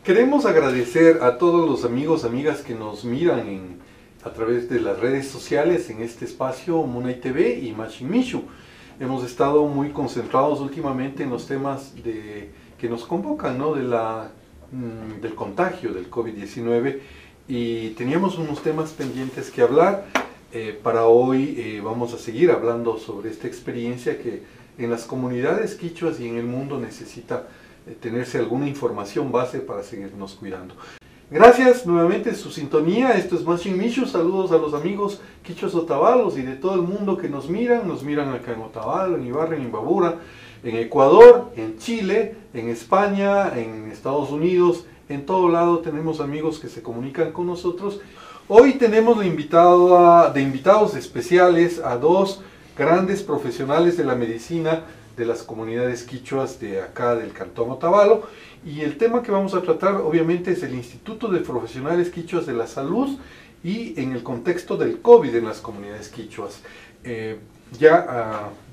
Queremos agradecer a todos los amigos, amigas que nos miran a través de las redes sociales en este espacio Munay TV y Machin Mishu. Hemos estado muy concentrados últimamente en los temas que nos convocan, ¿no? Del contagio del COVID-19, y teníamos unos temas pendientes que hablar. Para hoy vamos a seguir hablando sobre esta experiencia que en las comunidades quichuas y en el mundo necesita tenerse alguna información base para seguirnos cuidando. Gracias nuevamente su sintonía. Esto es Machin Mishu. Saludos a los amigos quichuas otavalos y de todo el mundo que nos miran acá en Otavalo, en Ibarra, en Imbabura, en Ecuador, en Chile, en España, en Estados Unidos. En todo lado tenemos amigos que se comunican con nosotros. Hoy tenemos de invitados especiales a dos grandes profesionales de la medicina de las comunidades quichuas de acá del Cantón Otavalo, y el tema que vamos a tratar obviamente es el Instituto de Profesionales Quichuas de la Salud y en el contexto del COVID en las comunidades quichuas.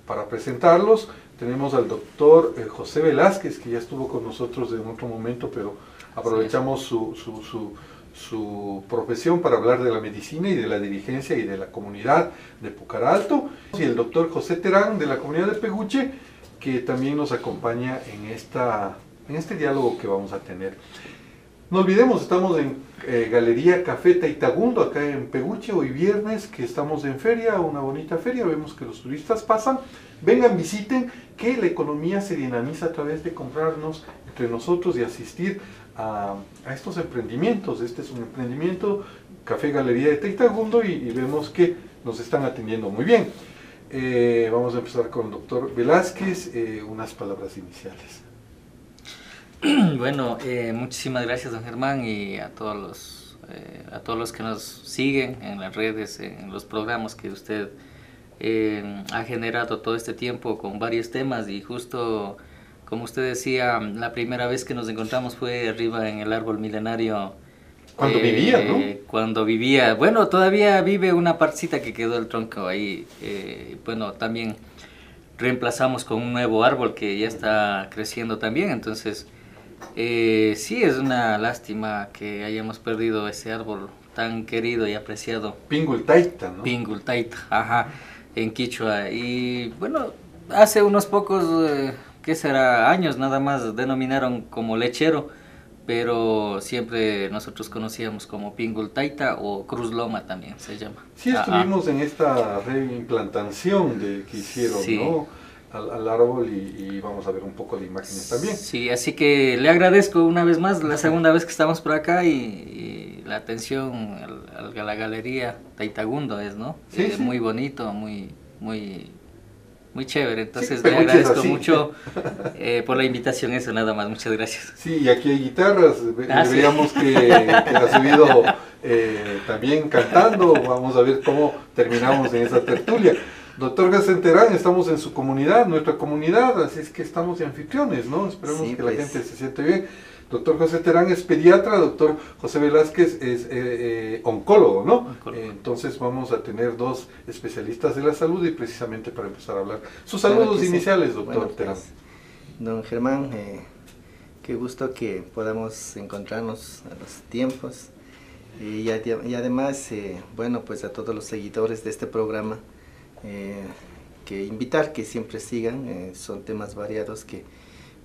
Para presentarlos tenemos al doctor José Velázquez, que ya estuvo con nosotros en otro momento, pero aprovechamos su profesión para hablar de la medicina y de la dirigencia y de la comunidad de Pucaralto, y el doctor José Terán de la comunidad de Peguche, que también nos acompaña en este diálogo que vamos a tener. No olvidemos, estamos en Galería Café Taitagundo, acá en Peguche, hoy viernes, que estamos en feria, una bonita feria, vemos que los turistas pasan, vengan, visiten, que la economía se dinamiza a través de comprarnos entre nosotros y asistir a estos emprendimientos. Este es un emprendimiento, Café Galería de Taitagundo, y vemos que nos están atendiendo muy bien. Vamos a empezar con el doctor Velázquez, unas palabras iniciales. Bueno, muchísimas gracias, don Germán, y a todos los que nos siguen en las redes, en los programas que usted ha generado todo este tiempo con varios temas. Y justo como usted decía, la primera vez que nos encontramos fue arriba en el árbol milenario. Cuando vivía, ¿no? Cuando vivía, bueno, todavía vive una partecita que quedó el tronco ahí. Bueno, también reemplazamos con un nuevo árbol que ya está creciendo también. Entonces, sí, es una lástima que hayamos perdido ese árbol tan querido y apreciado. Pingultaita, ¿no? Pingultaita, ajá, en quichua. Y bueno, hace unos pocos, ¿qué será? Años nada más denominaron como lechero, pero siempre nosotros conocíamos como Pingultaita o Cruz Loma también se llama. Sí, estuvimos en esta reimplantación que hicieron, sí, ¿no? Al árbol, y vamos a ver un poco de imágenes también. Sí, así que le agradezco una vez más, la segunda vez que estamos por acá, y la atención a la galería Taitagundo es, ¿no? Sí, sí. Muy bonito, muy chévere. Entonces, sí, le agradezco mucho por la invitación, eso nada más, muchas gracias. Sí, y aquí hay guitarras, veíamos sí, que ha subido también cantando. Vamos a ver cómo terminamos en esa tertulia. Doctor José Terán, estamos en su comunidad, nuestra comunidad, así es que estamos de anfitriones, ¿no? Esperemos que la gente se siente bien. Doctor José Terán es pediatra, doctor José Velázquez es oncólogo, ¿no? Entonces vamos a tener dos especialistas de la salud, y precisamente para empezar a hablar. Sus saludos iniciales, doctor bueno, Terán. Don Germán, qué gusto que podamos encontrarnos a los tiempos, y además, bueno, pues a todos los seguidores de este programa, que invitar que siempre sigan, son temas variados que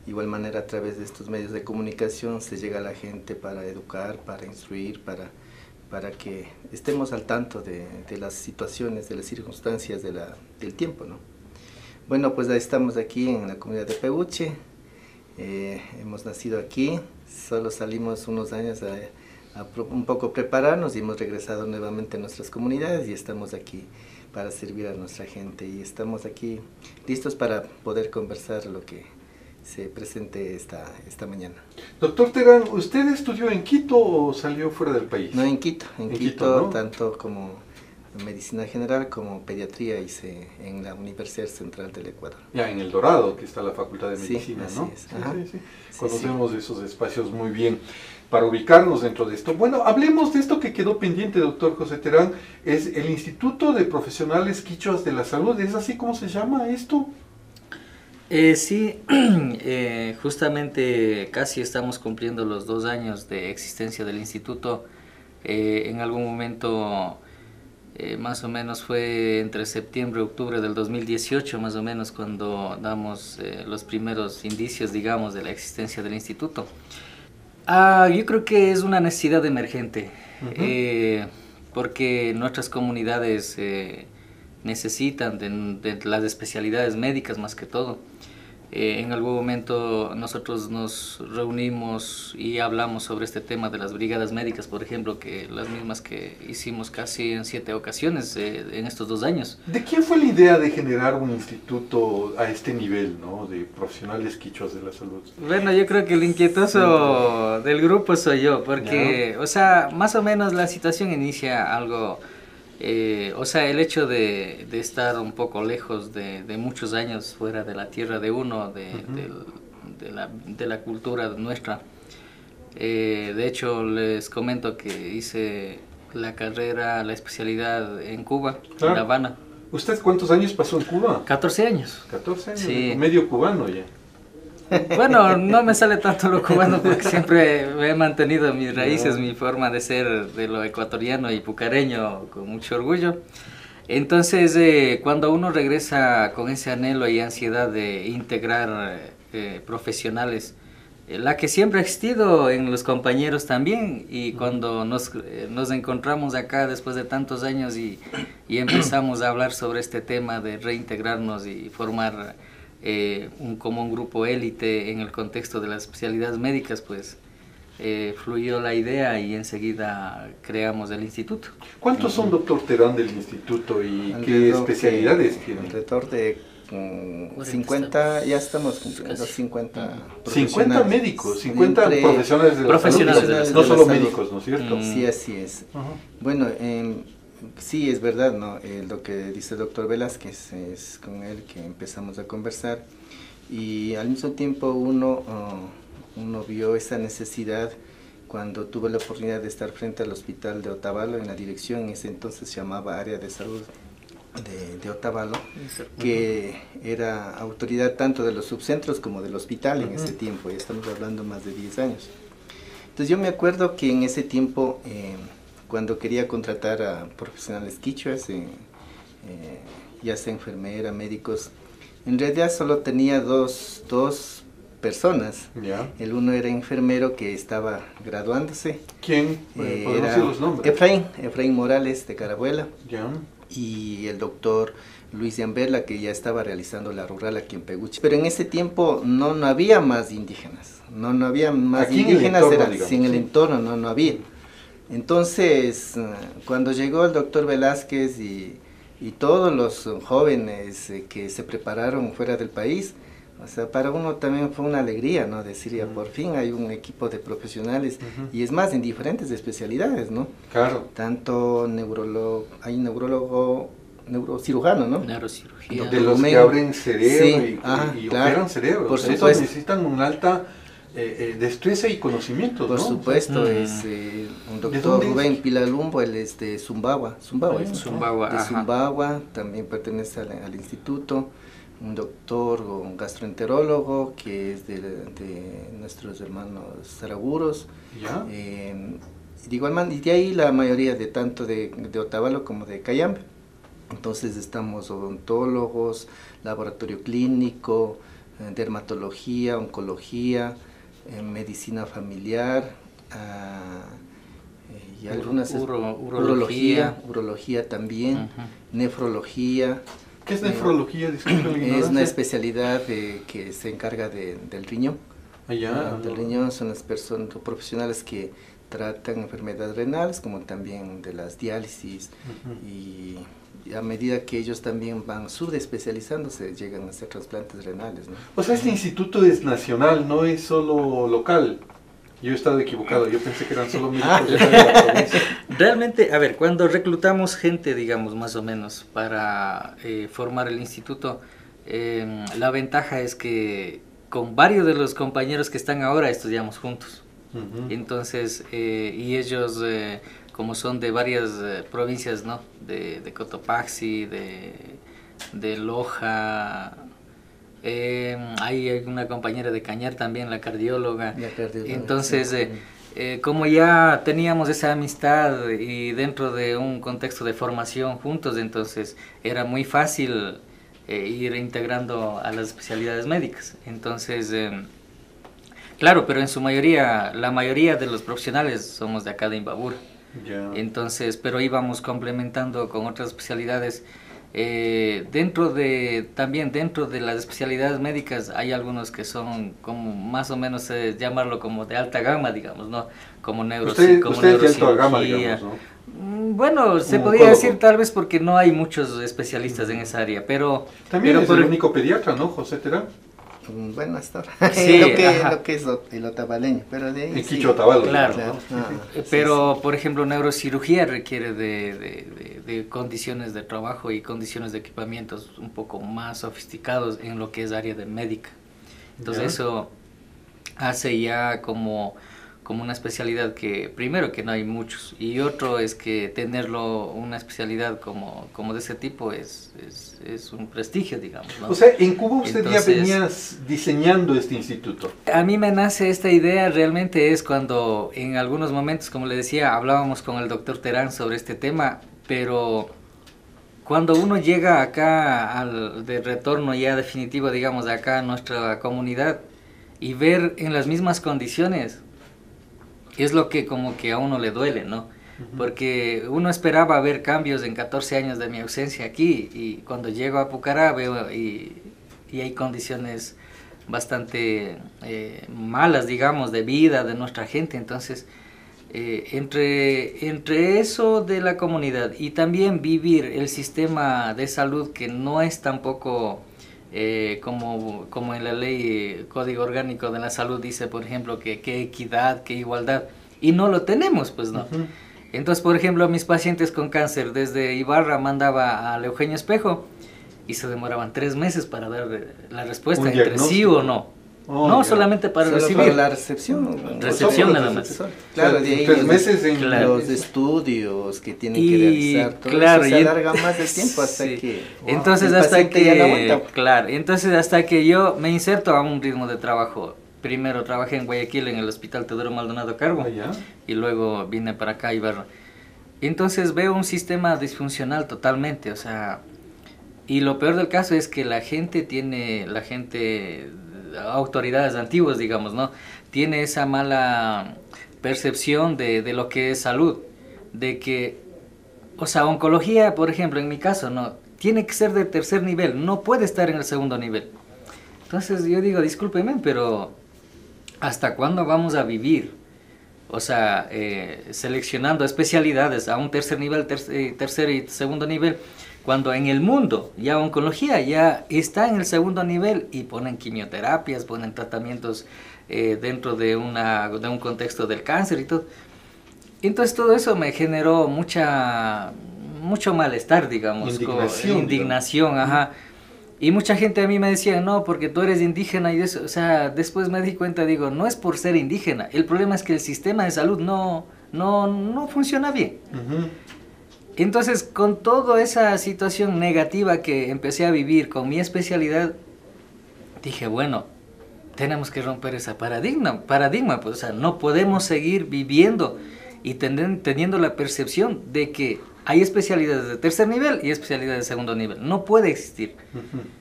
de igual manera a través de estos medios de comunicación se llega a la gente para educar, para instruir, para que estemos al tanto de las situaciones, de las circunstancias del tiempo, ¿no? Bueno, pues estamos aquí en la comunidad de Peguche, hemos nacido aquí, solo salimos unos años a un poco prepararnos y hemos regresado nuevamente a nuestras comunidades y estamos aquí para servir a nuestra gente, y estamos aquí listos para poder conversar lo que se presente esta mañana. Doctor Terán, ¿usted estudió en Quito o salió fuera del país? No, en Quito, ¿no? Tanto como medicina general como pediatría hice en la Universidad Central del Ecuador. Ya, en El Dorado, que está la Facultad de Medicina, sí, ¿no? así es. Sí. Conocemos esos espacios muy bien para ubicarnos dentro de esto. Bueno, hablemos de esto que quedó pendiente, doctor José Terán, es el Instituto de Profesionales Quichuas de la Salud. ¿Es así como se llama esto? Sí, justamente casi estamos cumpliendo los 2 años de existencia del instituto. En algún momento, más o menos fue entre septiembre y octubre del 2018, más o menos, cuando damos los primeros indicios, digamos, de la existencia del instituto. Yo creo que es una necesidad emergente, porque nuestras comunidades necesitan de las especialidades médicas más que todo. En algún momento nosotros nos reunimos y hablamos sobre este tema de las brigadas médicas, por ejemplo, que las mismas que hicimos casi en 7 ocasiones en estos 2 años. ¿De quién fue la idea de generar un instituto a este nivel, ¿no? De profesionales quichuas de la salud? Bueno, yo creo que el inquietoso del grupo soy yo, porque, o sea, más o menos la situación inicia algo... o sea, el hecho de estar un poco lejos de muchos años fuera de la tierra de uno, de la cultura nuestra. De hecho, les comento que hice la carrera, la especialidad en Cuba, en La Habana. ¿Usted cuántos años pasó en Cuba? 14 años. 14 años, sí. Medio cubano ya. Bueno, no me sale tanto lo cubano porque siempre me he mantenido mis raíces, mi forma de ser de lo ecuatoriano y pucareño con mucho orgullo. Entonces, cuando uno regresa con ese anhelo y ansiedad de integrar profesionales, la que siempre ha existido en los compañeros también, y cuando nos encontramos acá después de tantos años y empezamos a hablar sobre este tema de reintegrarnos y formar como un grupo élite en el contexto de las especialidades médicas, pues fluyó la idea y enseguida creamos el instituto. ¿Cuántos son, doctor Terán, del instituto y qué especialidades tienen? Alrededor de 50, ya estamos cumpliendo 50 50 médicos, 50 profesionales de la salud, no solo médicos, ¿no es cierto? Sí, así es. Bueno, sí, es verdad, ¿no? Lo que dice el doctor Velázquez, es con él que empezamos a conversar, y al mismo tiempo uno vio esa necesidad cuando tuve la oportunidad de estar frente al hospital de Otavalo, en la dirección, en ese entonces se llamaba Área de Salud de Otavalo, que era autoridad tanto de los subcentros como del hospital en ese tiempo, ya estamos hablando más de 10 años. Entonces yo me acuerdo que en ese tiempo, cuando quería contratar a profesionales quichuas, ya sea enfermera, médicos, en realidad solo tenía dos personas. El uno era enfermero que estaba graduándose. ¿Quién? Era los nombres. Efraín Morales de Carabuela. Ya. Y el doctor Luis Yamberla, que ya estaba realizando la rural aquí en Peguchi. Pero en ese tiempo no había más indígenas. No había más aquí indígenas, en el entorno, en el entorno no había. Entonces, cuando llegó el doctor Velázquez y todos los jóvenes que se prepararon fuera del país, o sea, para uno también fue una alegría, ¿no? Decir, ya por fin hay un equipo de profesionales, y es más, en diferentes especialidades, ¿no? Claro. Tanto hay neurólogo, neurocirujano, ¿no? Neurocirugía. De los que abren cerebro y claro, operan cerebro. Por supuesto. Necesitan una alta destreza y conocimiento, por ¿no? supuesto, es un doctor Rubén Pilalumbo, él es de Zumbagua, de Zumbagua, también pertenece al instituto. Un doctor, un gastroenterólogo que es de nuestros hermanos zaraguros. ¿Ya? De igual manera, y de ahí la mayoría de tanto de Otavalo como de Cayambe. Entonces estamos odontólogos, laboratorio clínico, dermatología, oncología, medicina familiar, y algunas urología también, nefrología. ¿Qué es nefrología? Es una especialidad que se encarga del riñón. Del riñón son las personas profesionales que tratan enfermedades renales, como también de las diálisis, y a medida que ellos también van subespecializándose, llegan a hacer trasplantes renales, ¿no? O sea, este instituto es nacional, no es solo local. Yo he estado equivocado, yo pensé que eran solo médicos de la provincia. Realmente, a ver, cuando reclutamos gente, digamos, más o menos, para formar el instituto, la ventaja es que con varios de los compañeros que están ahora estudiamos juntos. Entonces, y ellos, como son de varias provincias, ¿no? De Cotopaxi, de Loja, hay una compañera de Cañar también, la cardióloga. Entonces, como ya teníamos esa amistad y dentro de un contexto de formación juntos, entonces era muy fácil ir integrando a las especialidades médicas. Entonces, claro, pero en su mayoría, la mayoría de los profesionales somos de acá de Imbabura. Entonces, pero íbamos complementando con otras especialidades. También dentro de las especialidades médicas hay algunos que son como más o menos llamarlo como de alta gama, digamos, ¿no? Como Usted de alta gama, digamos, ¿no? Bueno, se podría decir tal vez porque no hay muchos especialistas en esa área, pero... También es el único pediatra, ¿no, José Terán? Bueno, hasta ahora. Sí, lo que es el otavaleño, pero de ahí en Quicho Otavalo, claro. ¿no? Pero, por ejemplo, neurocirugía requiere de condiciones de trabajo y condiciones de equipamientos un poco más sofisticados en lo que es área de médica. Entonces eso hace ya como una especialidad que, primero, que no hay muchos, y otro es que tenerlo, una especialidad como de ese tipo es un prestigio, digamos, ¿no? O sea, en Cuba usted ya venías diseñando este instituto. A mí me nace esta idea realmente es cuando en algunos momentos, como le decía, hablábamos con el doctor Terán sobre este tema, pero cuando uno llega acá de retorno ya definitivo, digamos, de acá a nuestra comunidad y ver en las mismas condiciones, es lo que como que a uno le duele, ¿no? Porque uno esperaba ver cambios en 14 años de mi ausencia aquí y cuando llego a Pucará veo y hay condiciones bastante malas, digamos, de vida de nuestra gente. Entonces, entre eso de la comunidad y también vivir el sistema de salud que no es tampoco... como en la ley Código Orgánico de la Salud dice, por ejemplo, que equidad, que igualdad, y no lo tenemos, pues no. Entonces, por ejemplo, a mis pacientes con cáncer, desde Ibarra mandaba al Eugenio Espejo y se demoraban 3 meses para dar la respuesta entre sí o no. No, solamente para recibir. Para la recepción. Recepción nada más. Claro, de ahí 3 meses en los estudios que tienen que realizar. Todo eso se alarga más el tiempo hasta que... Entonces hasta que... Claro, entonces hasta que yo me inserto a un ritmo de trabajo. Primero trabajé en Guayaquil en el Hospital Teodoro Maldonado Carbo. Y luego vine para acá a Ibarra. Entonces veo un sistema disfuncional totalmente, o sea... Y lo peor del caso es que la gente, autoridades antiguas, digamos, ¿no? Tiene esa mala percepción de lo que es salud, de que, o sea, oncología, por ejemplo, en mi caso, no, tiene que ser de tercer nivel, no puede estar en el segundo nivel. Entonces yo digo, discúlpeme, pero ¿hasta cuándo vamos a vivir? O sea, seleccionando especialidades a un tercer nivel, tercer y segundo nivel, cuando en el mundo ya oncología ya está en el segundo nivel y ponen quimioterapias, ponen tratamientos dentro de un contexto del cáncer y todo. Entonces todo eso me generó mucho malestar, digamos, indignación, ajá. Y mucha gente a mí me decía, no, porque tú eres indígena y eso, o sea, después me di cuenta, digo, no es por ser indígena, el problema es que el sistema de salud no funciona bien. Entonces, con toda esa situación negativa que empecé a vivir con mi especialidad, dije, bueno, tenemos que romper ese paradigma, pues, o sea, no podemos seguir viviendo y teniendo la percepción de que hay especialidades de tercer nivel y especialidades de segundo nivel. No puede existir.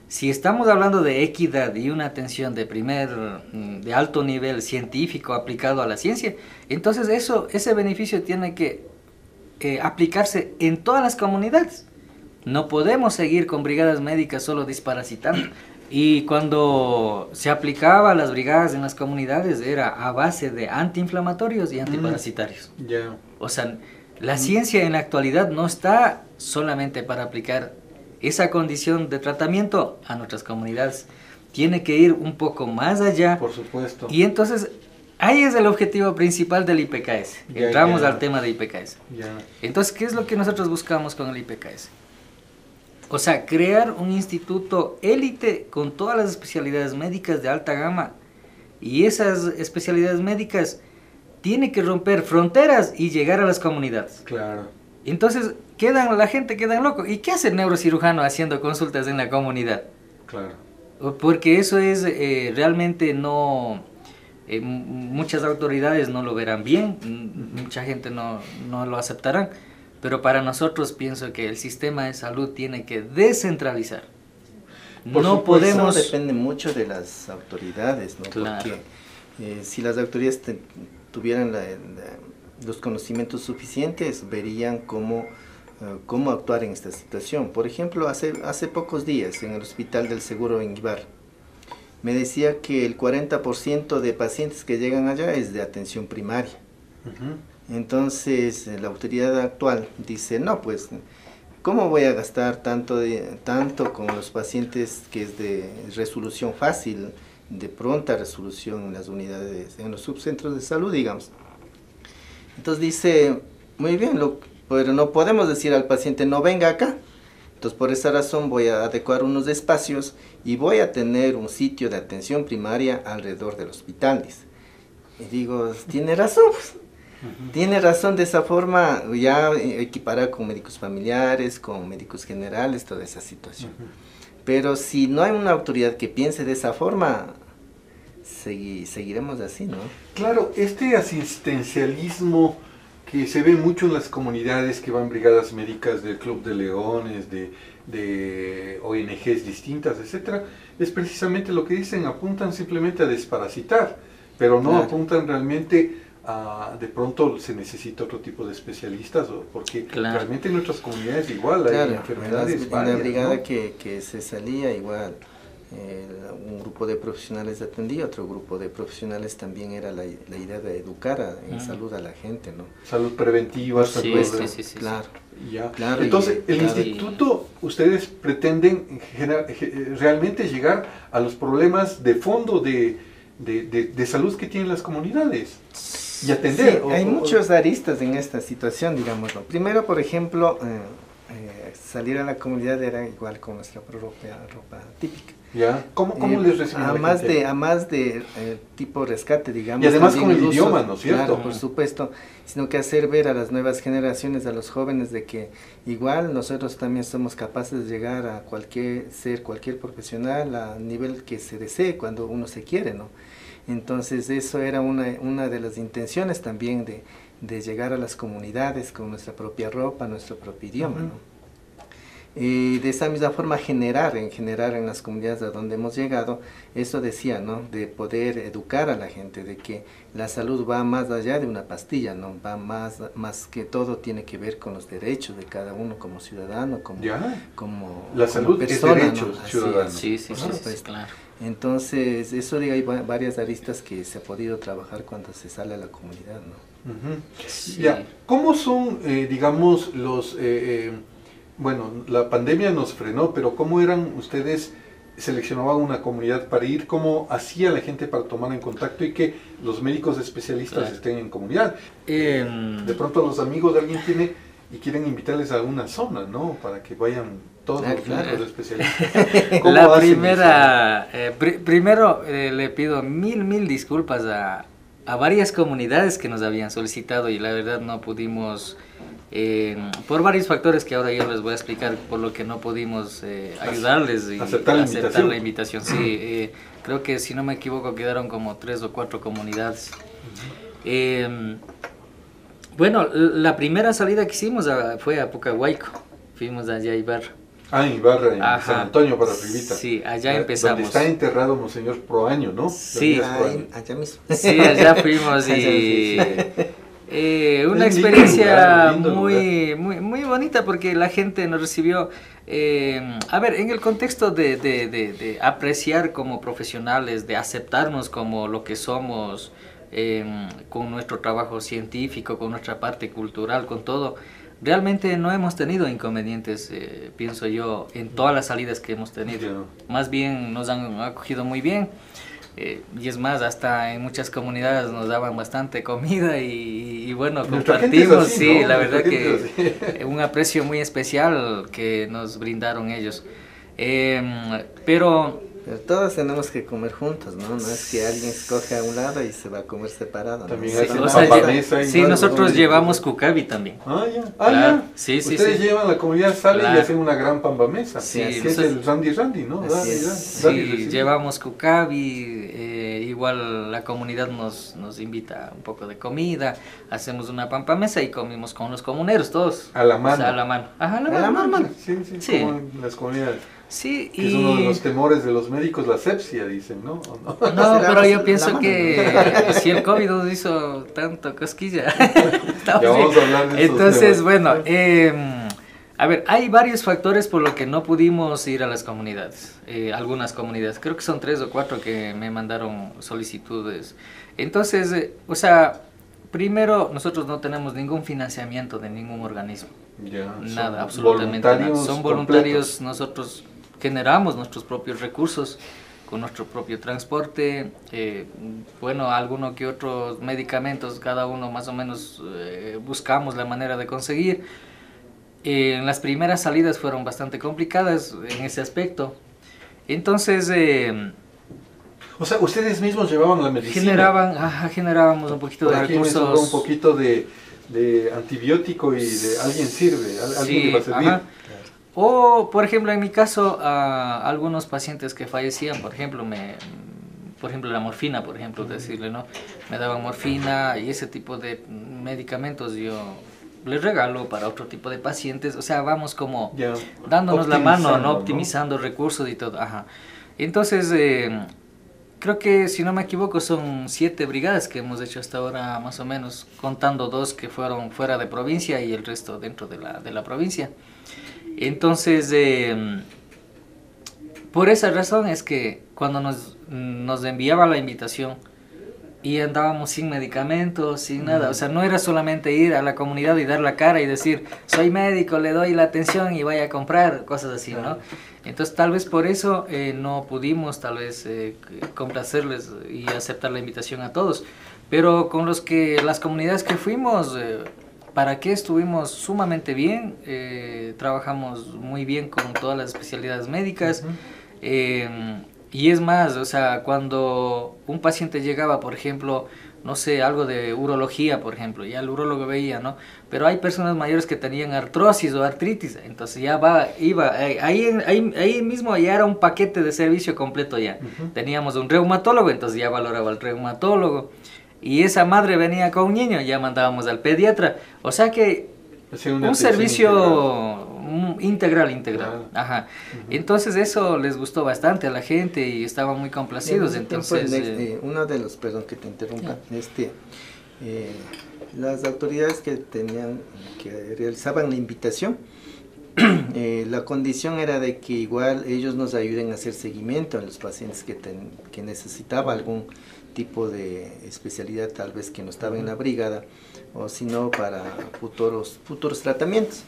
Si estamos hablando de equidad y una atención de alto nivel científico aplicado a la ciencia, entonces ese beneficio tiene que aplicarse en todas las comunidades. No podemos seguir con brigadas médicas solo desparasitando. Y cuando se aplicaba las brigadas en las comunidades era a base de antiinflamatorios y antiparasitarios. O sea, la ciencia en la actualidad no está solamente para aplicar esa condición de tratamiento a nuestras comunidades. Tiene que ir un poco más allá. Por supuesto. Y entonces ahí es el objetivo principal del IPKS. Entramos al tema de IPKS. Ya. Entonces, ¿qué es lo que nosotros buscamos con el IPKS? O sea, crear un instituto élite con todas las especialidades médicas de alta gama. Y esas especialidades médicas tienen que romper fronteras y llegar a las comunidades. Claro. Entonces, la gente queda loco. ¿Y qué hace el neurocirujano haciendo consultas en la comunidad? Claro. Porque eso es realmente no... muchas autoridades no lo verán bien, mucha gente no lo aceptarán, pero para nosotros pienso que el sistema de salud tiene que descentralizar. No podemos... Eso depende mucho de las autoridades, ¿no? Claro. Porque si las autoridades tuvieran los conocimientos suficientes, verían cómo actuar en esta situación. Por ejemplo, hace pocos días en el Hospital del Seguro en Ibarra, me decía que el 40% de pacientes que llegan allá es de atención primaria. Entonces, la autoridad actual dice, no, pues, ¿cómo voy a gastar tanto con los pacientes que es de resolución fácil, de pronta resolución en las unidades, en los subcentros de salud, digamos? Entonces dice, muy bien, pero no podemos decir al paciente, no venga acá. Entonces, por esa razón voy a adecuar unos espacios y voy a tener un sitio de atención primaria alrededor del hospital, dice. Y digo, tiene razón, pues. Tiene razón, de esa forma ya equiparar con médicos familiares, con médicos generales, toda esa situación. Pero si no hay una autoridad que piense de esa forma, seguiremos así, ¿no? Claro, este asistencialismo que se ve mucho en las comunidades que van brigadas médicas del Club de Leones, de ONGs distintas, etcétera, es precisamente lo que dicen, apuntan simplemente a desparasitar, pero no apuntan realmente a, de pronto se necesita otro tipo de especialistas, porque realmente en nuestras comunidades igual hay enfermedades varias, en la brigada, ¿no? que se salía igual, un grupo de profesionales atendía, otro grupo de profesionales también era la idea de educar en salud a la gente, ¿no? Salud preventiva, salud sí, claro. Ya. Claro. Entonces, el instituto, ustedes pretenden realmente llegar a los problemas de fondo de salud que tienen las comunidades y atender. Sí, hay muchos aristas en esta situación, digámoslo. Primero, por ejemplo, salir a la comunidad era igual con nuestra propia ropa típica. ¿Ya? ¿Cómo les reciben a más de tipo rescate, digamos. Y además con el idioma, ¿no es cierto? Claro, por supuesto, sino que hacer ver a las nuevas generaciones, a los jóvenes, de que igual nosotros también somos capaces de llegar a cualquier profesional a nivel que se desee cuando uno se quiere, ¿no? Entonces eso era una de las intenciones también de llegar a las comunidades con nuestra propia ropa, nuestro propio idioma, ¿no? Y de esa misma forma generar en las comunidades a donde hemos llegado, eso decía, ¿no? De poder educar a la gente, de que la salud va más allá de una pastilla, ¿no? Va más que todo, tiene que ver con los derechos de cada uno como ciudadano, como la salud persona, es derechos, ¿no? ciudadanos. Sí, pues, claro. Entonces, eso hay varias aristas que se ha podido trabajar cuando se sale a la comunidad, ¿no? Sí. Ya. ¿Cómo son, digamos, los... bueno, la pandemia nos frenó, pero ¿cómo eran ustedes, seleccionaban una comunidad para ir? ¿Cómo hacía la gente para tomar en contacto y que los médicos especialistas estén en comunidad? De pronto los amigos de alguien tiene y quieren invitarles a una zona, ¿no? Para que vayan todos los médicos especialistas. La primera, primero le pido mil disculpas a varias comunidades que nos habían solicitado y la verdad no pudimos... por varios factores que ahora yo les voy a explicar, por lo que no pudimos ayudarles y aceptar la invitación. Sí, creo que si no me equivoco quedaron como 3 o 4 comunidades. Bueno, la primera salida que hicimos fue a Pucahuayco, fuimos allá a Ibarra. Ah, en Ibarra, en San Antonio, para arribita. Sí, allá empezamos. Donde está enterrado Monseñor Proaño, ¿no? Sí, allá mismo. Sí, allá fuimos y... una experiencia muy bonita porque la gente nos recibió, a ver, en el contexto de apreciar como profesionales, de aceptarnos como lo que somos, con nuestro trabajo científico, con nuestra parte cultural, con todo. Realmente no hemos tenido inconvenientes, pienso yo, en todas las salidas que hemos tenido. Más bien nos han acogido muy bien. Y es más, hasta en muchas comunidades nos daban bastante comida y bueno, Nuestra gente es compartimos, así, sí, ¿no? la Nuestra verdad gente que un aprecio muy especial que nos brindaron ellos. Pero Pero todos tenemos que comer juntos, ¿no? No es que alguien escoge a un lado y se va a comer separado, ¿no? También sí, hacen o sea, pampamesa y sí, todo, nosotros ¿no? llevamos cucabi también. Ah, ya. Claro. Ya. Sí, sí, Ustedes sí. llevan la comunidad, sale y Claro. hacen una gran pambamesa. Sí, que es nosotros- el Randy, ¿no? Así Randy, es. Randy, Sí, recibe. llevamos cucabi, igual la comunidad nos invita un poco de comida, hacemos una pampamesa y comimos con los comuneros todos. A la mano. O sea, a la mano. Ajá, a la A mano, la mano. normal. Sí, sí, Sí. como en las comunidades. Sí, Que es uno de los temores de los médicos, la sepsia, dicen, ¿no? ¿O no? No, Se pero lava yo la pienso mano. que si el COVID nos hizo tanto cosquilla. Estamos Ya vamos bien. a hablar de esos Entonces, temas. bueno, a ver, hay varios factores por lo que no pudimos ir a las comunidades. Algunas comunidades, creo que son 3 o 4 que me mandaron solicitudes. Entonces, o sea, primero, nosotros no tenemos ningún financiamiento de ningún organismo. Ya, son Nada, absolutamente nada. voluntarios Son voluntarios, completos. nosotros generamos nuestros propios recursos con nuestro propio transporte, bueno, alguno que otros medicamentos, cada uno más o menos buscamos la manera de conseguir. En las primeras salidas fueron bastante complicadas en ese aspecto. Entonces, O sea, ustedes mismos llevaban la medicina. generábamos un poquito Por de aquí me recursos. sobró un poquito de antibiótico y de alguien sirve, alguien Sí, le va a servir. ajá. O, por ejemplo, en mi caso, a algunos pacientes que fallecían, por ejemplo, la morfina, por ejemplo, decirle, ¿no? Me daban morfina y ese tipo de medicamentos yo les regalo para otro tipo de pacientes. O sea, vamos como Ya, dándonos la mano, optimizando, ¿no? Optimizando recursos y todo. Ajá. Entonces, creo que, si no me equivoco, son 7 brigadas que hemos hecho hasta ahora, más o menos, contando 2 que fueron fuera de provincia y el resto dentro de la provincia. Entonces, por esa razón es que cuando nos enviaba la invitación y andábamos sin medicamentos, sin nada, o sea, no era solamente ir a la comunidad y dar la cara y decir, soy médico, le doy la atención y vaya a comprar, cosas así, ¿no? Entonces, tal vez por eso no pudimos, tal vez, complacerles y aceptar la invitación a todos, pero con las comunidades que fuimos, ¿para qué? Estuvimos sumamente bien, trabajamos muy bien con todas las especialidades médicas, y es más, o sea, cuando un paciente llegaba, por ejemplo, no sé, algo de urología, por ejemplo, ya el urólogo veía, ¿no? Pero hay personas mayores que tenían artrosis o artritis, entonces ya ahí mismo ya era un paquete de servicio completo ya. Teníamos un reumatólogo, entonces ya valoraba al reumatólogo. Y esa madre venía con un niño, ya mandábamos al pediatra. O sea que Hacía una un atención servicio integral. Claro. Ajá. Entonces eso les gustó bastante a la gente y estaban muy complacidos. En ese tiempo, Entonces, uno de los, perdón que te interrumpa, las autoridades que realizaban la invitación, la condición era de que igual ellos nos ayuden a hacer seguimiento a los pacientes que necesitaba algún tipo de especialidad, tal vez que no estaba en la brigada, o si no para futuros tratamientos.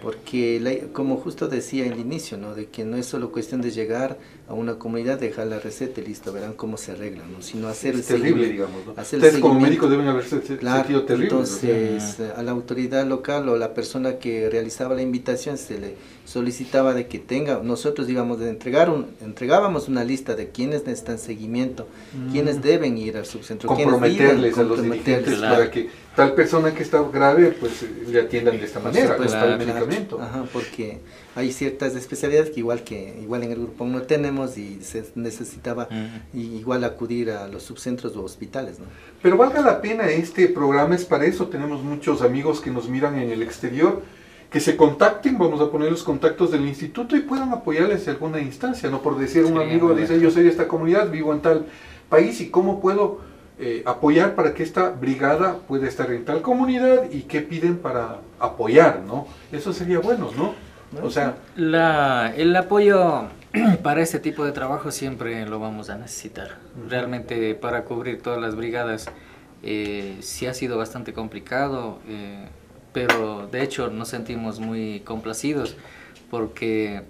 Porque como justo decía al inicio, ¿no? De que no es solo cuestión de llegar a una comunidad, dejar la receta y listo, verán cómo se arregla, ¿no? Sino hacer Es el terrible, seguimiento, digamos, ¿no? hacer el Ustedes como seguimiento. médicos deben haberse sentido terribles. Entonces, a la autoridad local o la persona que realizaba la invitación se le solicitaba de que nosotros digamos, entregábamos una lista de quienes necesitan seguimiento, quienes deben ir al subcentro, Comprometerles a los dirigentes claro, para que tal persona que está grave, pues le atiendan de esta manera, con supuesto, tal medicamento. Ajá, porque hay ciertas especialidades que igual en el grupo no tenemos y se necesitaba igual acudir a los subcentros o hospitales, ¿no? Pero valga la pena, este programa es para eso. Tenemos muchos amigos que nos miran en el exterior, que se contacten, vamos a poner los contactos del instituto y puedan apoyarles en alguna instancia, no por decir un amigo dice yo soy de esta comunidad, vivo en tal país y cómo puedo apoyar para que esta brigada pueda estar en tal comunidad y qué piden para apoyar, ¿no? Eso sería bueno, ¿no? O sea, el apoyo para este tipo de trabajo siempre lo vamos a necesitar. Realmente para cubrir todas las brigadas sí ha sido bastante complicado, pero de hecho nos sentimos muy complacidos porque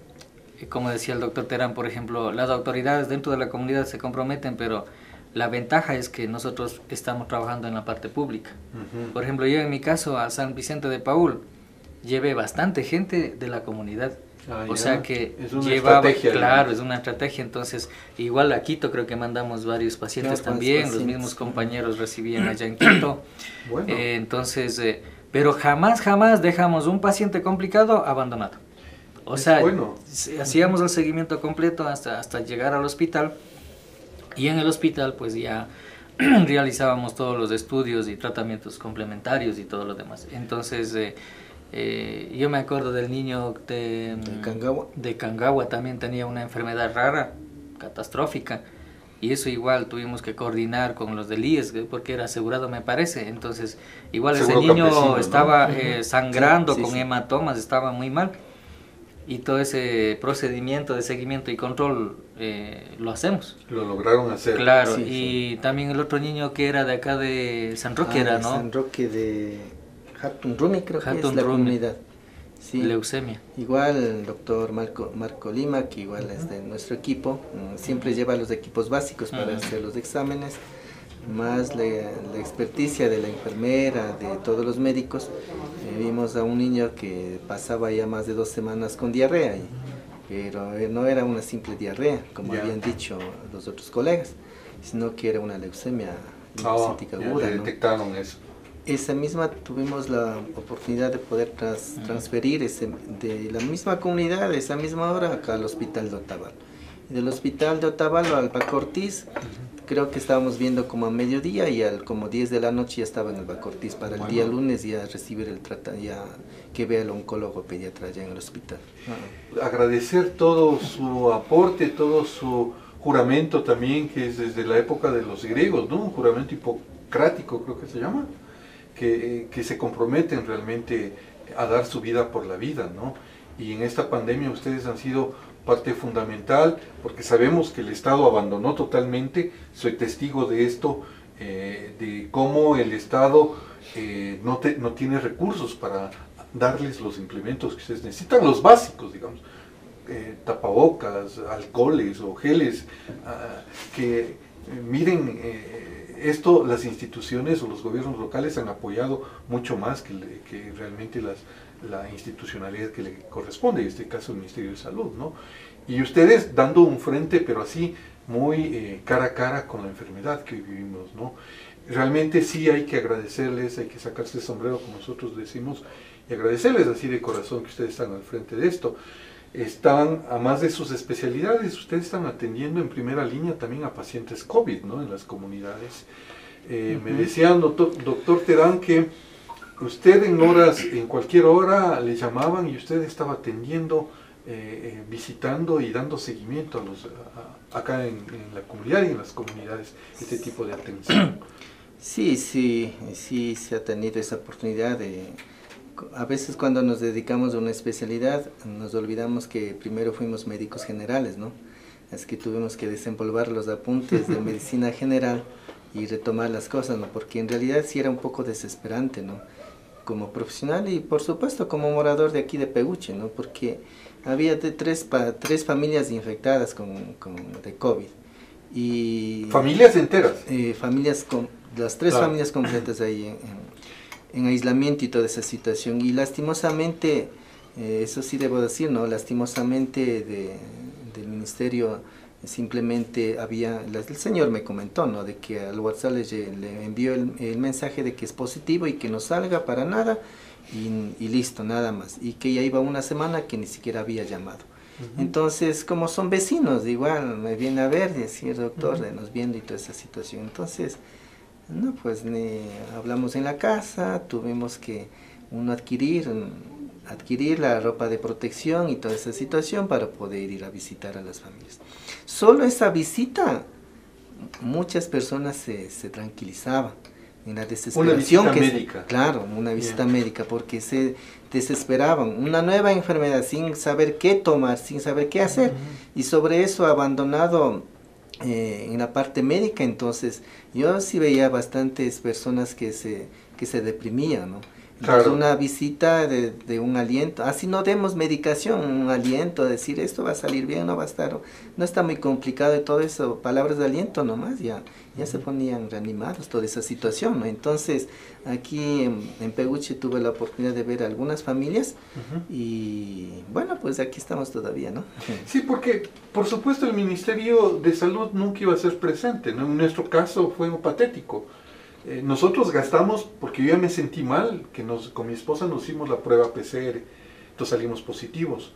como decía el doctor Terán, por ejemplo, las autoridades dentro de la comunidad se comprometen, pero la ventaja es que nosotros estamos trabajando en la parte pública. Por ejemplo, yo en mi caso a San Vicente de Paúl llevé bastante gente de la comunidad. O sea que es una llevaba, estrategia, claro, es una estrategia. Entonces, igual a Quito creo que mandamos varios pacientes también, los mismos compañeros recibían allá en Quito. Bueno. Entonces, pero jamás dejamos un paciente complicado abandonado. O sea, hacíamos el seguimiento completo hasta llegar al hospital, y en el hospital pues ya realizábamos todos los estudios y tratamientos complementarios y todo lo demás. Entonces, yo me acuerdo del niño de Cangagua, también tenía una enfermedad rara, catastrófica, y eso igual tuvimos que coordinar con los del IES, porque era asegurado, me parece. Entonces, igual ese niño estaba sangrando, con hematomas, estaba muy mal, y todo ese procedimiento de seguimiento y control lo hacemos. Lo lograron hacer. Claro, y también el otro niño que era de acá de San Roque, era, ¿no? San Roque de Hatun Rumi, creo que es la comunidad. Sí. Leucemia. Igual el doctor Marco Lima, que igual es de nuestro equipo, siempre lleva los equipos básicos para hacer los exámenes, más la experticia de la enfermera, de todos los médicos. Vimos a un niño que pasaba ya más de 2 semanas con diarrea, pero no era una simple diarrea, como habían dicho los otros colegas, sino que era una leucemia linfocítica aguda. Detectaron eso. Esa misma tuvimos la oportunidad de poder transferir de la misma comunidad, de esa misma hora, acá al hospital de Otavalo. Y del hospital de Otavalo al Bacortiz, creo que estábamos viendo como a mediodía, y como 10 de la noche ya estaba en el Bacortiz para el día lunes ya recibir el tratamiento, ya que vea el oncólogo pediatra allá en el hospital. Agradecer todo su aporte, todo su juramento también, que es desde la época de los griegos, ¿no? Un juramento hipocrático, creo que se llama. Que se comprometen realmente a dar su vida por la vida, ¿no? Y en esta pandemia ustedes han sido parte fundamental, porque sabemos que el Estado abandonó totalmente. Soy testigo de esto, de cómo el Estado no tiene recursos para darles los implementos que ustedes necesitan, los básicos, digamos, tapabocas, alcoholes o geles, que miren, esto las instituciones o los gobiernos locales han apoyado mucho más que realmente la institucionalidad que le corresponde, en este caso el Ministerio de Salud, ¿no? Y ustedes dando un frente, pero así muy cara a cara con la enfermedad que hoy vivimos, ¿no? Realmente sí hay que agradecerles, hay que sacarse el sombrero, como nosotros decimos, y agradecerles así de corazón que ustedes están al frente de esto. Están, a más de sus especialidades, ustedes están atendiendo en primera línea también a pacientes COVID, ¿no? En las comunidades. Me decían, doctor Terán, que usted en cualquier hora le llamaban y usted estaba atendiendo, visitando y dando seguimiento acá en la comunidad y en las comunidades, este tipo de atención. Sí, se ha tenido esa oportunidad de... A veces cuando nos dedicamos a una especialidad nos olvidamos que primero fuimos médicos generales, ¿no? Es que tuvimos que desempolvar los apuntes de medicina general y retomar las cosas, ¿no? Porque en realidad sí era un poco desesperante, ¿no? Como profesional y por supuesto como morador de aquí de Peguche, ¿no? Porque había tres familias infectadas de COVID. Y ¿Familias enteras? Las tres familias completas ahí en aislamiento y toda esa situación, y lastimosamente, eso sí debo decir, ¿no? Lastimosamente del ministerio simplemente el señor me comentó, ¿no? De que al WhatsApp le envió el mensaje de que es positivo y que no salga para nada, y listo, nada más, y que ya iba una semana que ni siquiera había llamado. Entonces, como son vecinos, igual me viene a ver, decir, doctor, nos viendo y toda esa situación. Entonces, no, pues hablamos en la casa, tuvimos que adquirir la ropa de protección y toda esa situación para poder ir a visitar a las familias. Solo esa visita, muchas personas se tranquilizaban en la desesperación. Una visita médica. Claro, una visita médica, porque se desesperaban. Una nueva enfermedad sin saber qué tomar, sin saber qué hacer, y sobre eso abandonado en la parte médica. Entonces yo sí veía bastantes personas que se deprimían, ¿no? Claro. Una visita de un aliento, así no demos medicación, un aliento, decir esto va a salir bien, no va a estar, no está muy complicado y todo eso, palabras de aliento nomás, ya se ponían reanimados toda esa situación, ¿no? Entonces, aquí en Peguche tuve la oportunidad de ver algunas familias y bueno, pues aquí estamos todavía, ¿no? Sí, porque por supuesto el Ministerio de Salud nunca iba a ser presente, ¿no? En nuestro caso fue patético. Nosotros gastamos, porque yo ya me sentí mal, con mi esposa nos hicimos la prueba PCR, entonces salimos positivos.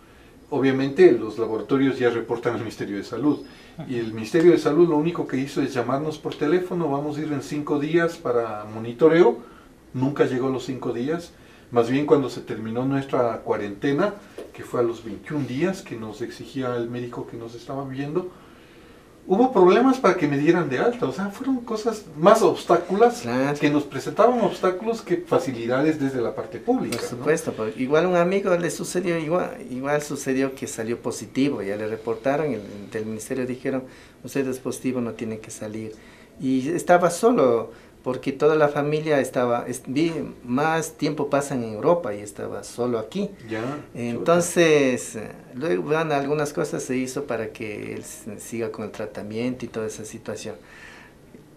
Obviamente los laboratorios ya reportan al Ministerio de Salud, y el Ministerio de Salud lo único que hizo es llamarnos por teléfono, vamos a ir en 5 días para monitoreo, nunca llegó a los 5 días, más bien cuando se terminó nuestra cuarentena, que fue a los 21 días que nos exigía el médico que nos estaba viendo, hubo problemas para que me dieran de alta, o sea, fueron cosas más obstáculos, Claro. que nos presentaban obstáculos que facilidades desde la parte pública. Por supuesto, ¿no? Igual un amigo le sucedió, igual sucedió que salió positivo, ya le reportaron, del ministerio dijeron, usted es positivo, no tiene que salir. Y estaba solo, porque toda la familia más tiempo pasan en Europa y estaba solo aquí. Ya, Entonces, luego bueno, algunas cosas se hizo para que él siga con el tratamiento y toda esa situación.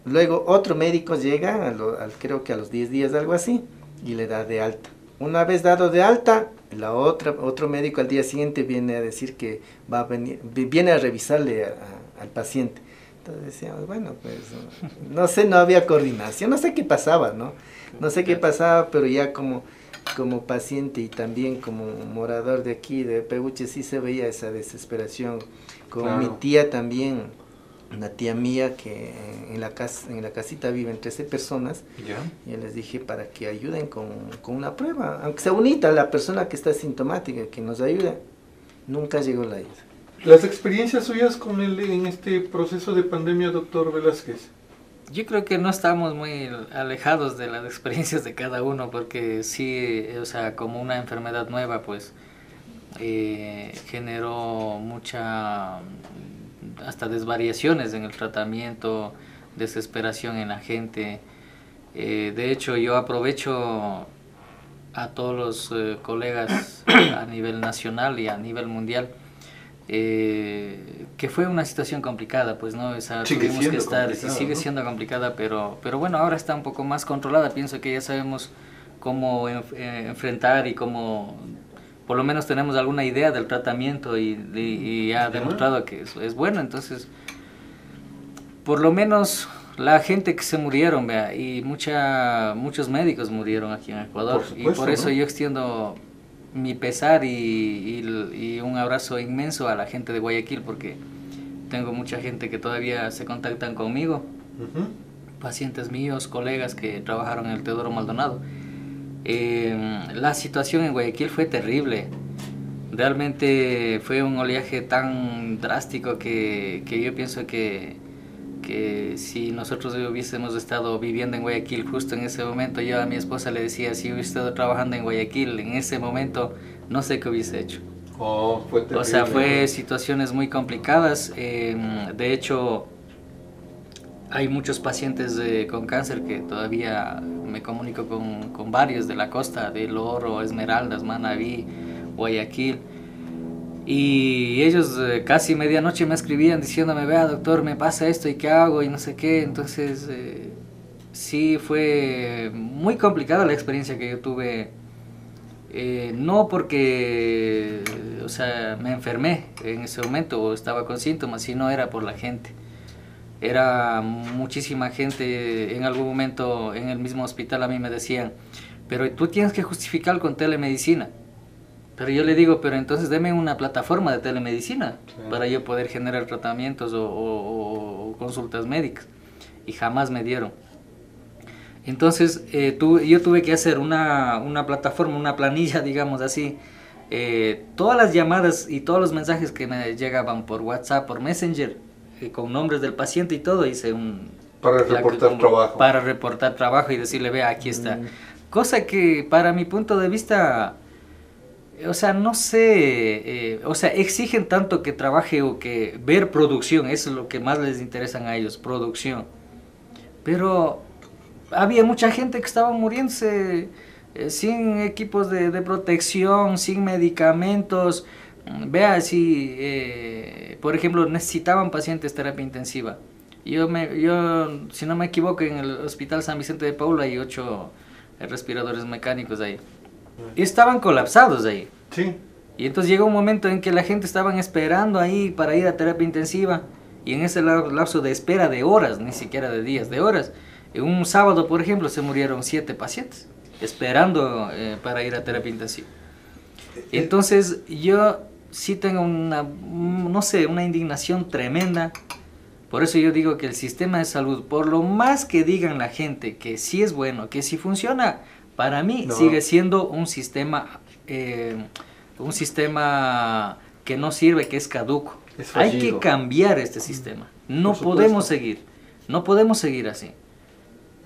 Luego otro médico llega, creo que a los 10 días, algo así, y le da de alta. Una vez dado de alta, otro médico al día siguiente viene a decir que viene a revisarle al paciente. Entonces decíamos, bueno, pues, no sé, no había coordinación, no sé qué pasaba, ¿no? No sé qué pasaba, pero ya como paciente y también como morador de aquí, de Peguche, sí se veía esa desesperación. Como Claro. mi tía también, una tía mía que en la casita viven 13 personas, ya. yo les dije para que ayuden con una prueba, aunque sea unita la persona que está sintomática, que nos ayude. Nunca llegó la ayuda. Las experiencias suyas en este proceso de pandemia, doctor Velázquez. Yo creo que no estamos muy alejados de las experiencias de cada uno, porque sí, o sea, como una enfermedad nueva, pues generó hasta desvariaciones en el tratamiento, desesperación en la gente. De hecho, yo aprovecho a todos los colegas a nivel nacional y a nivel mundial, que fue una situación complicada, pues, ¿no? O sea, tuvimos que estar, y sigue siendo complicada, pero bueno, ahora está un poco más controlada. Pienso que ya sabemos cómo enfrentar y cómo, por lo menos tenemos alguna idea del tratamiento y ha demostrado que es bueno. Entonces, por lo menos la gente que se murieron, vea, y muchos médicos murieron aquí en Ecuador, por supuesto, y por eso, ¿no? yo extiendo mi pesar y un abrazo inmenso a la gente de Guayaquil, porque tengo mucha gente que todavía se contactan conmigo, pacientes míos, colegas que trabajaron en el Teodoro Maldonado. La situación en Guayaquil fue terrible. Realmente fue un oleaje tan drástico que yo pienso que si nosotros hubiésemos estado viviendo en Guayaquil justo en ese momento, yo a mi esposa le decía, si hubiese estado trabajando en Guayaquil en ese momento, no sé qué hubiese hecho. Fue terrible. O sea, fue situaciones muy complicadas. De hecho, hay muchos pacientes con cáncer que todavía me comunico con varios de la costa, de El Oro, Esmeraldas, Manabí, Guayaquil. Y ellos casi medianoche me escribían diciéndome, vea doctor, me pasa esto y qué hago y no sé qué. Entonces sí fue muy complicada la experiencia que yo tuve, no porque o sea, me enfermé en ese momento o estaba con síntomas, sino era por la gente. Era muchísima gente. En algún momento en el mismo hospital a mí me decían, pero tú tienes que justificar con telemedicina. Pero yo le digo, pero entonces deme una plataforma de telemedicina para yo poder generar tratamientos o consultas médicas. Y jamás me dieron. Entonces yo tuve que hacer una plataforma, una planilla, digamos así. Todas las llamadas y todos los mensajes que me llegaban por WhatsApp, por Messenger, con nombres del paciente y todo, hice para reportar trabajo. Para reportar trabajo y decirle, vea, aquí está. Cosa que para mi punto de vista... O sea, no sé, o sea, exigen tanto que trabaje o que ver producción, eso es lo que más les interesa a ellos, producción. Pero había mucha gente que estaba muriéndose sin equipos de protección, sin medicamentos. Vea, si, por ejemplo, necesitaban pacientes terapia intensiva. Yo, si no me equivoco, en el Hospital San Vicente de Paul hay 8 respiradores mecánicos ahí. Y estaban colapsados ahí. Sí. Y entonces llegó un momento en que la gente estaban esperando ahí para ir a terapia intensiva. Y en ese lapso de espera de horas, ni siquiera de días, de horas. En un sábado, por ejemplo, se murieron 7 pacientes esperando para ir a terapia intensiva. Entonces yo sí tengo una, no sé, una indignación tremenda. Por eso yo digo que el sistema de salud, por lo más que digan la gente que sí es bueno, que sí funciona, para mí sigue siendo un sistema que no sirve, que es caduco. Hay que cambiar este sistema. No podemos seguir así.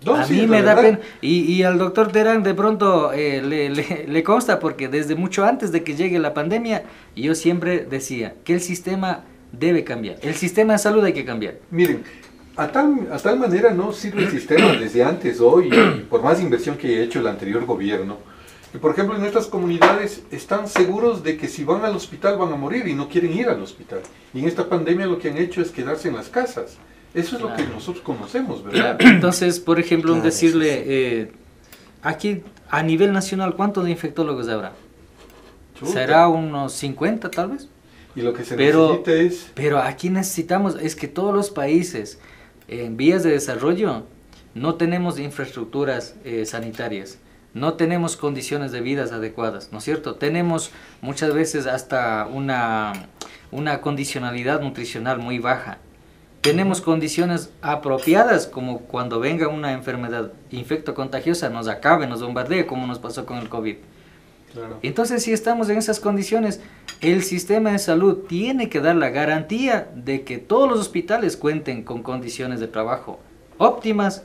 No, a mí me da pena. Y al doctor Terán de pronto le consta, porque desde mucho antes de que llegue la pandemia, yo siempre decía que el sistema debe cambiar. El sistema de salud hay que cambiar. Miren, a tal manera no sirve el sistema desde antes, hoy, y por más inversión que haya hecho el anterior gobierno. Y por ejemplo, en nuestras comunidades están seguros de que si van al hospital van a morir y no quieren ir al hospital. Y en esta pandemia lo que han hecho es quedarse en las casas. Eso es lo que nosotros conocemos, ¿verdad? Entonces, por ejemplo, decirle, aquí a nivel nacional, ¿cuántos infectólogos habrá? Chuta. ¿Será unos 50 tal vez? Y lo que se necesita es... Pero aquí necesitamos, es que todos los países en vías de desarrollo no tenemos infraestructuras sanitarias. No tenemos condiciones de vida adecuadas, ¿no es cierto? Tenemos muchas veces hasta una condicionalidad nutricional muy baja. Tenemos condiciones apropiadas, como cuando venga una enfermedad infectocontagiosa, nos acabe, nos bombardee, como nos pasó con el COVID. Claro. Entonces, si estamos en esas condiciones, el sistema de salud tiene que dar la garantía de que todos los hospitales cuenten con condiciones de trabajo óptimas,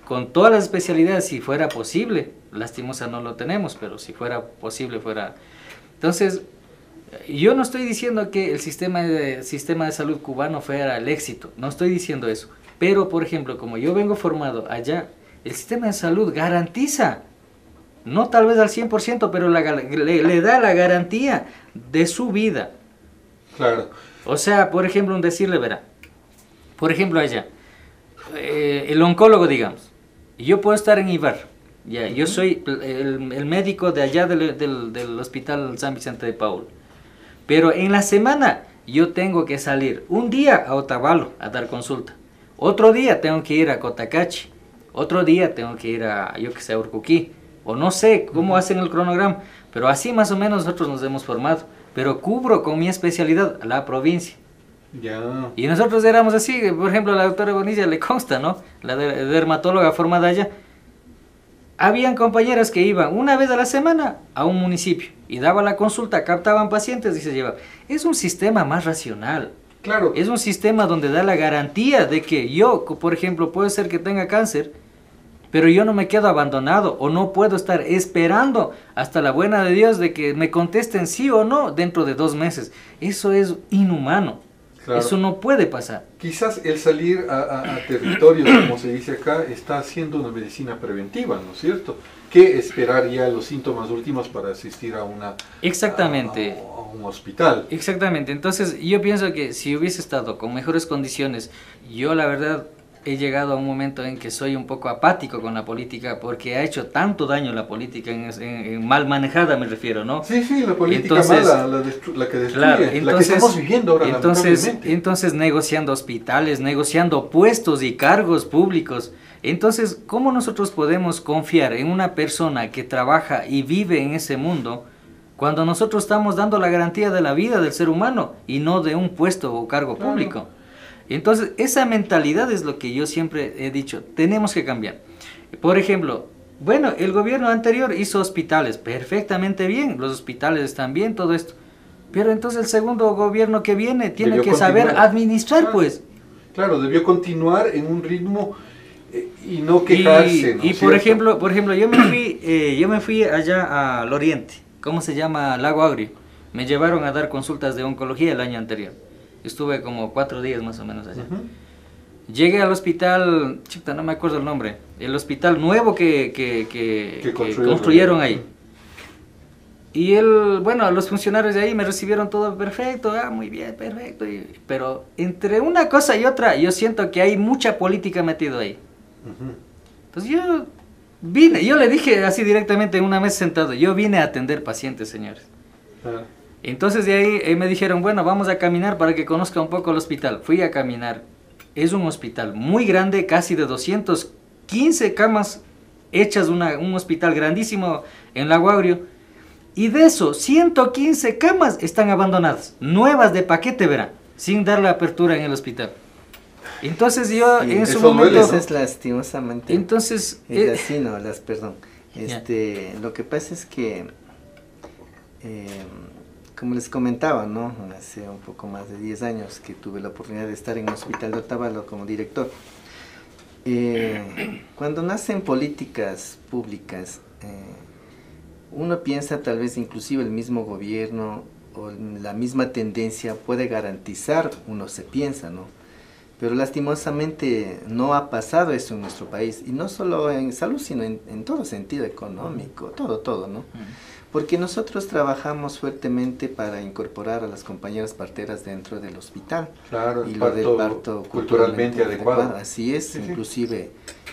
con todas las especialidades, si fuera posible. Lastimosa no lo tenemos, pero si fuera posible, fuera. Entonces, yo no estoy diciendo que el sistema de salud cubano fuera el éxito, no estoy diciendo eso. Pero, por ejemplo, como yo vengo formado allá, el sistema de salud garantiza, no tal vez al 100%, pero le da la garantía de su vida. Claro. O sea, por ejemplo, decirle, verá, por ejemplo allá, el oncólogo, digamos, yo puedo estar en Ibar, ya, yo soy el médico de allá del Hospital San Vicente de Paul, pero en la semana yo tengo que salir un día a Otavalo a dar consulta, otro día tengo que ir a Cotacachi, otro día tengo que ir a, yo que sé, a Urcuquí, o no sé cómo hacen el cronograma, pero así más o menos nosotros nos hemos formado, pero cubro con mi especialidad la provincia. Ya. Y nosotros éramos así, por ejemplo, a la doctora Bonilla le consta, ¿no? La dermatóloga formada allá. Habían compañeras que iban una vez a la semana a un municipio y daban la consulta, captaban pacientes y se llevaban. Es un sistema más racional. Claro. Es un sistema donde da la garantía de que yo, por ejemplo, puede ser que tenga cáncer, pero yo no me quedo abandonado o no puedo estar esperando hasta la buena de Dios de que me contesten sí o no dentro de 2 meses. Eso es inhumano. Claro. Eso no puede pasar. Quizás el salir a territorios, como se dice acá, está haciendo una medicina preventiva, ¿no es cierto? Que esperar ya los síntomas últimos para asistir a Exactamente. A un hospital. Exactamente. Entonces, yo pienso que si hubiese estado con mejores condiciones, yo la verdad he llegado a un momento en que soy un poco apático con la política, porque ha hecho tanto daño la política, en mal manejada me refiero, ¿no? Sí, sí, la política mala, la que destruye, claro, entonces, la que estamos viviendo ahora, entonces negociando hospitales, negociando puestos y cargos públicos. Entonces, ¿cómo nosotros podemos confiar en una persona que trabaja y vive en ese mundo cuando nosotros estamos dando la garantía de la vida del ser humano y no de un puesto o cargo público? Entonces, esa mentalidad es lo que yo siempre he dicho, tenemos que cambiar. Por ejemplo, bueno, el gobierno anterior hizo hospitales, perfectamente bien, los hospitales están bien, todo esto. Pero entonces el segundo gobierno que viene tiene que saber administrar, pues. Claro, debió continuar en un ritmo y no quejarse. Y por ejemplo, yo me fui allá al oriente, ¿cómo se llama? Lago Agrio. Me llevaron a dar consultas de oncología el año anterior. Estuve como 4 días más o menos allá. Llegué al hospital, chuta, no me acuerdo el nombre, el hospital nuevo que construyeron ahí. Y bueno, los funcionarios de ahí me recibieron todo perfecto, muy bien, perfecto. Pero entre una cosa y otra, yo siento que hay mucha política metido ahí. Entonces yo le dije así directamente en una mesa sentado, yo vine a atender pacientes, señores. Entonces de ahí me dijeron, bueno, vamos a caminar para que conozca un poco el hospital. Fui a caminar. Es un hospital muy grande, casi de 215 camas hechas, un hospital grandísimo en La Guagrio. Y de eso, 115 camas están abandonadas, nuevas de paquete, verán, sin darle apertura en el hospital. Entonces yo sí, en su momento... Eso es lastimosamente. Entonces... Es así, no, perdón. Lo que pasa es que, como les comentaba, ¿no? Hace un poco más de 10 años que tuve la oportunidad de estar en el Hospital de Otavalo como director. Cuando nacen políticas públicas, uno piensa tal vez inclusive el mismo gobierno o la misma tendencia puede garantizar, uno se piensa, ¿no? Pero lastimosamente no ha pasado eso en nuestro país, y no solo en salud, sino en todo sentido económico, todo, ¿no? Porque nosotros trabajamos fuertemente para incorporar a las compañeras parteras dentro del hospital. Claro, y lo del parto culturalmente adecuado. Así es, sí,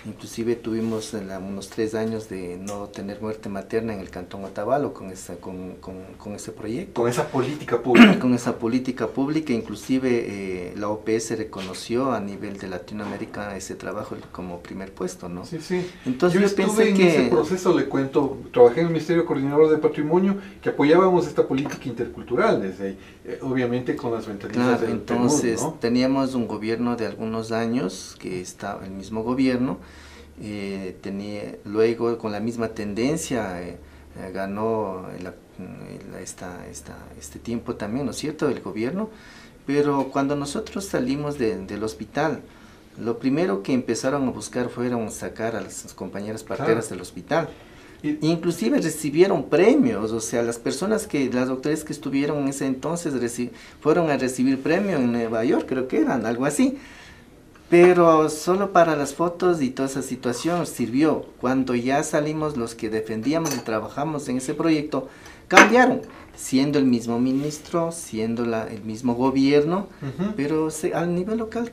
inclusive tuvimos unos 3 años de no tener muerte materna en el Cantón Otavalo con ese proyecto. Con esa política pública. Con esa política pública, inclusive la OPS reconoció a nivel de Latinoamérica ese trabajo como primer puesto, ¿no? Sí, sí. Entonces yo pensé estuve en ese proceso, le cuento, trabajé en el Ministerio Coordinador de Patrimonio, que apoyábamos esta política intercultural desde ahí, obviamente con las ventanillas del entonces Perú, ¿no? Teníamos un gobierno de algunos años, que estaba el mismo gobierno, luego con la misma tendencia ganó este tiempo también, ¿no es cierto?, el gobierno. Pero cuando nosotros salimos del hospital, lo primero que empezaron a buscar fueron sacar a las compañeras parteras del hospital. Inclusive recibieron premios, o sea, las doctores que estuvieron en ese entonces fueron a recibir premio en Nueva York, creo que eran, algo así. Pero solo para las fotos y toda esa situación sirvió. Cuando ya salimos los que defendíamos y trabajamos en ese proyecto, cambiaron, siendo el mismo ministro, siendo el mismo gobierno, pero al nivel local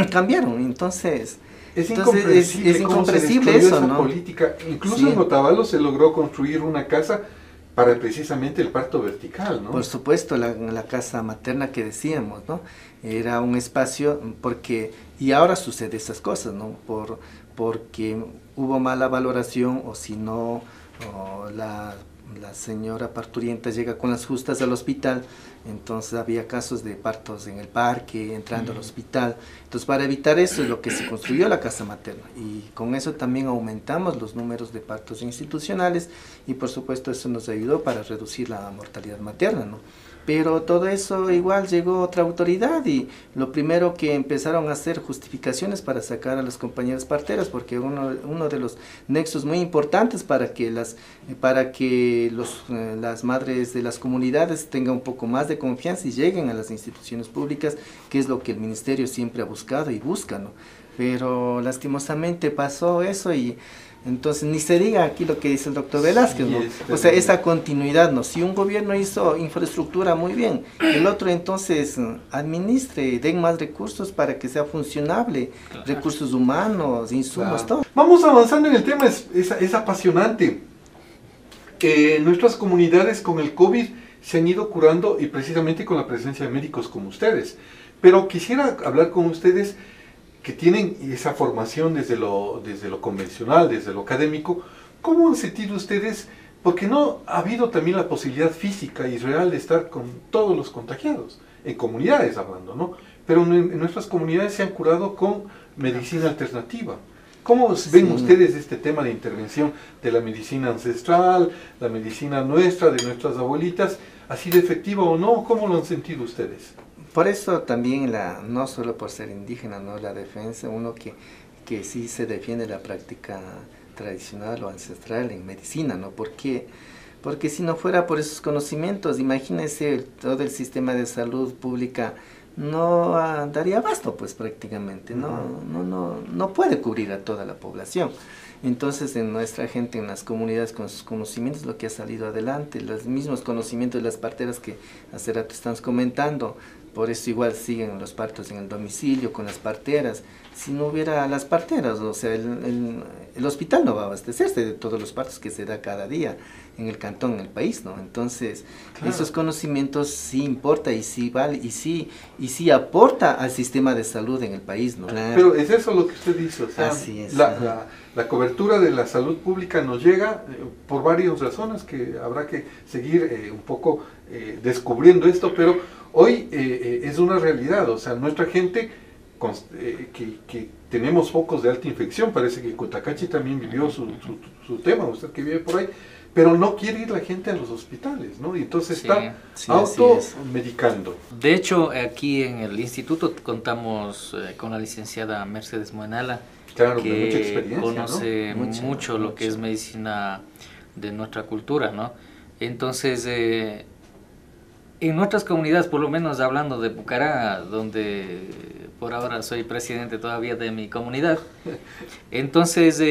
cambiaron. Entonces es incomprensible eso, ¿no? Política. Incluso en Otavalo se logró construir una casa para precisamente el parto vertical, ¿no? Por supuesto, la casa materna que decíamos, ¿no? Era un espacio y ahora sucede esas cosas, ¿no? Porque hubo mala valoración, o si no, la señora parturienta llega con las justas al hospital, entonces había casos de partos en el parque, entrando al hospital. Entonces, para evitar eso es lo que se construyó la casa materna, y con eso también aumentamos los números de partos institucionales, y por supuesto eso nos ayudó para reducir la mortalidad materna, ¿no? Pero todo eso igual llegó otra autoridad, y lo primero que empezaron a hacer justificaciones para sacar a las compañeras parteras, porque uno de los nexos muy importantes para que las madres de las comunidades tengan un poco más de confianza y lleguen a las instituciones públicas, que es lo que el ministerio siempre ha buscado y busca, ¿no? Pero lastimosamente pasó eso, y entonces ni se diga aquí lo que dice el doctor Velázquez, ¿no? O sea, esa continuidad, ¿no? Si un gobierno hizo infraestructura muy bien, el otro entonces administre, den más recursos para que sea funcionable, recursos humanos, insumos, todo. Vamos avanzando en el tema, es apasionante. Nuestras comunidades con el COVID se han ido curando, y precisamente con la presencia de médicos como ustedes. Pero quisiera hablar con ustedes que tienen esa formación desde lo convencional, desde lo académico. ¿Cómo han sentido ustedes? Porque no ha habido también la posibilidad física y real de estar con todos los contagiados, en comunidades hablando, ¿no? Pero en nuestras comunidades se han curado con medicina alternativa. ¿Cómo ven ustedes este tema de intervención de la medicina ancestral, la medicina nuestra, de nuestras abuelitas? ¿Ha sido efectiva o no? ¿Cómo lo han sentido ustedes? Por eso también, no solo por ser indígena, ¿no? La defensa, uno que sí se defiende la práctica tradicional o ancestral en medicina, ¿no? Porque si no fuera por esos conocimientos, imagínense todo el sistema de salud pública no daría abasto, pues prácticamente, no puede cubrir a toda la población. Entonces, en nuestra gente, en las comunidades con sus conocimientos, lo que ha salido adelante, los mismos conocimientos de las parteras que hace rato estamos comentando, por eso igual siguen los partos en el domicilio con las parteras. Si no hubiera las parteras, o sea, el hospital no va a abastecerse de todos los partos que se da cada día en el cantón, en el país, ¿no? Entonces, claro, esos conocimientos sí importa y sí vale y sí aporta al sistema de salud en el país, ¿no? Claro. Pero es eso lo que usted dice, o sea, así es. La cobertura de la salud pública nos llega por varias razones que habrá que seguir un poco descubriendo esto, pero hoy es una realidad, o sea, nuestra gente que tenemos focos de alta infección, parece que Cotacachi también vivió su tema, usted que vive por ahí, pero no quiere ir la gente a los hospitales, ¿no? Y entonces está automedicando. De hecho, aquí en el instituto contamos con la licenciada Mercedes Muenala, claro, que mucha experiencia, conoce ¿no? mucho lo que es medicina de nuestra cultura, ¿no? Entonces, en nuestras comunidades, por lo menos hablando de Pucará, donde por ahora soy presidente todavía de mi comunidad, entonces,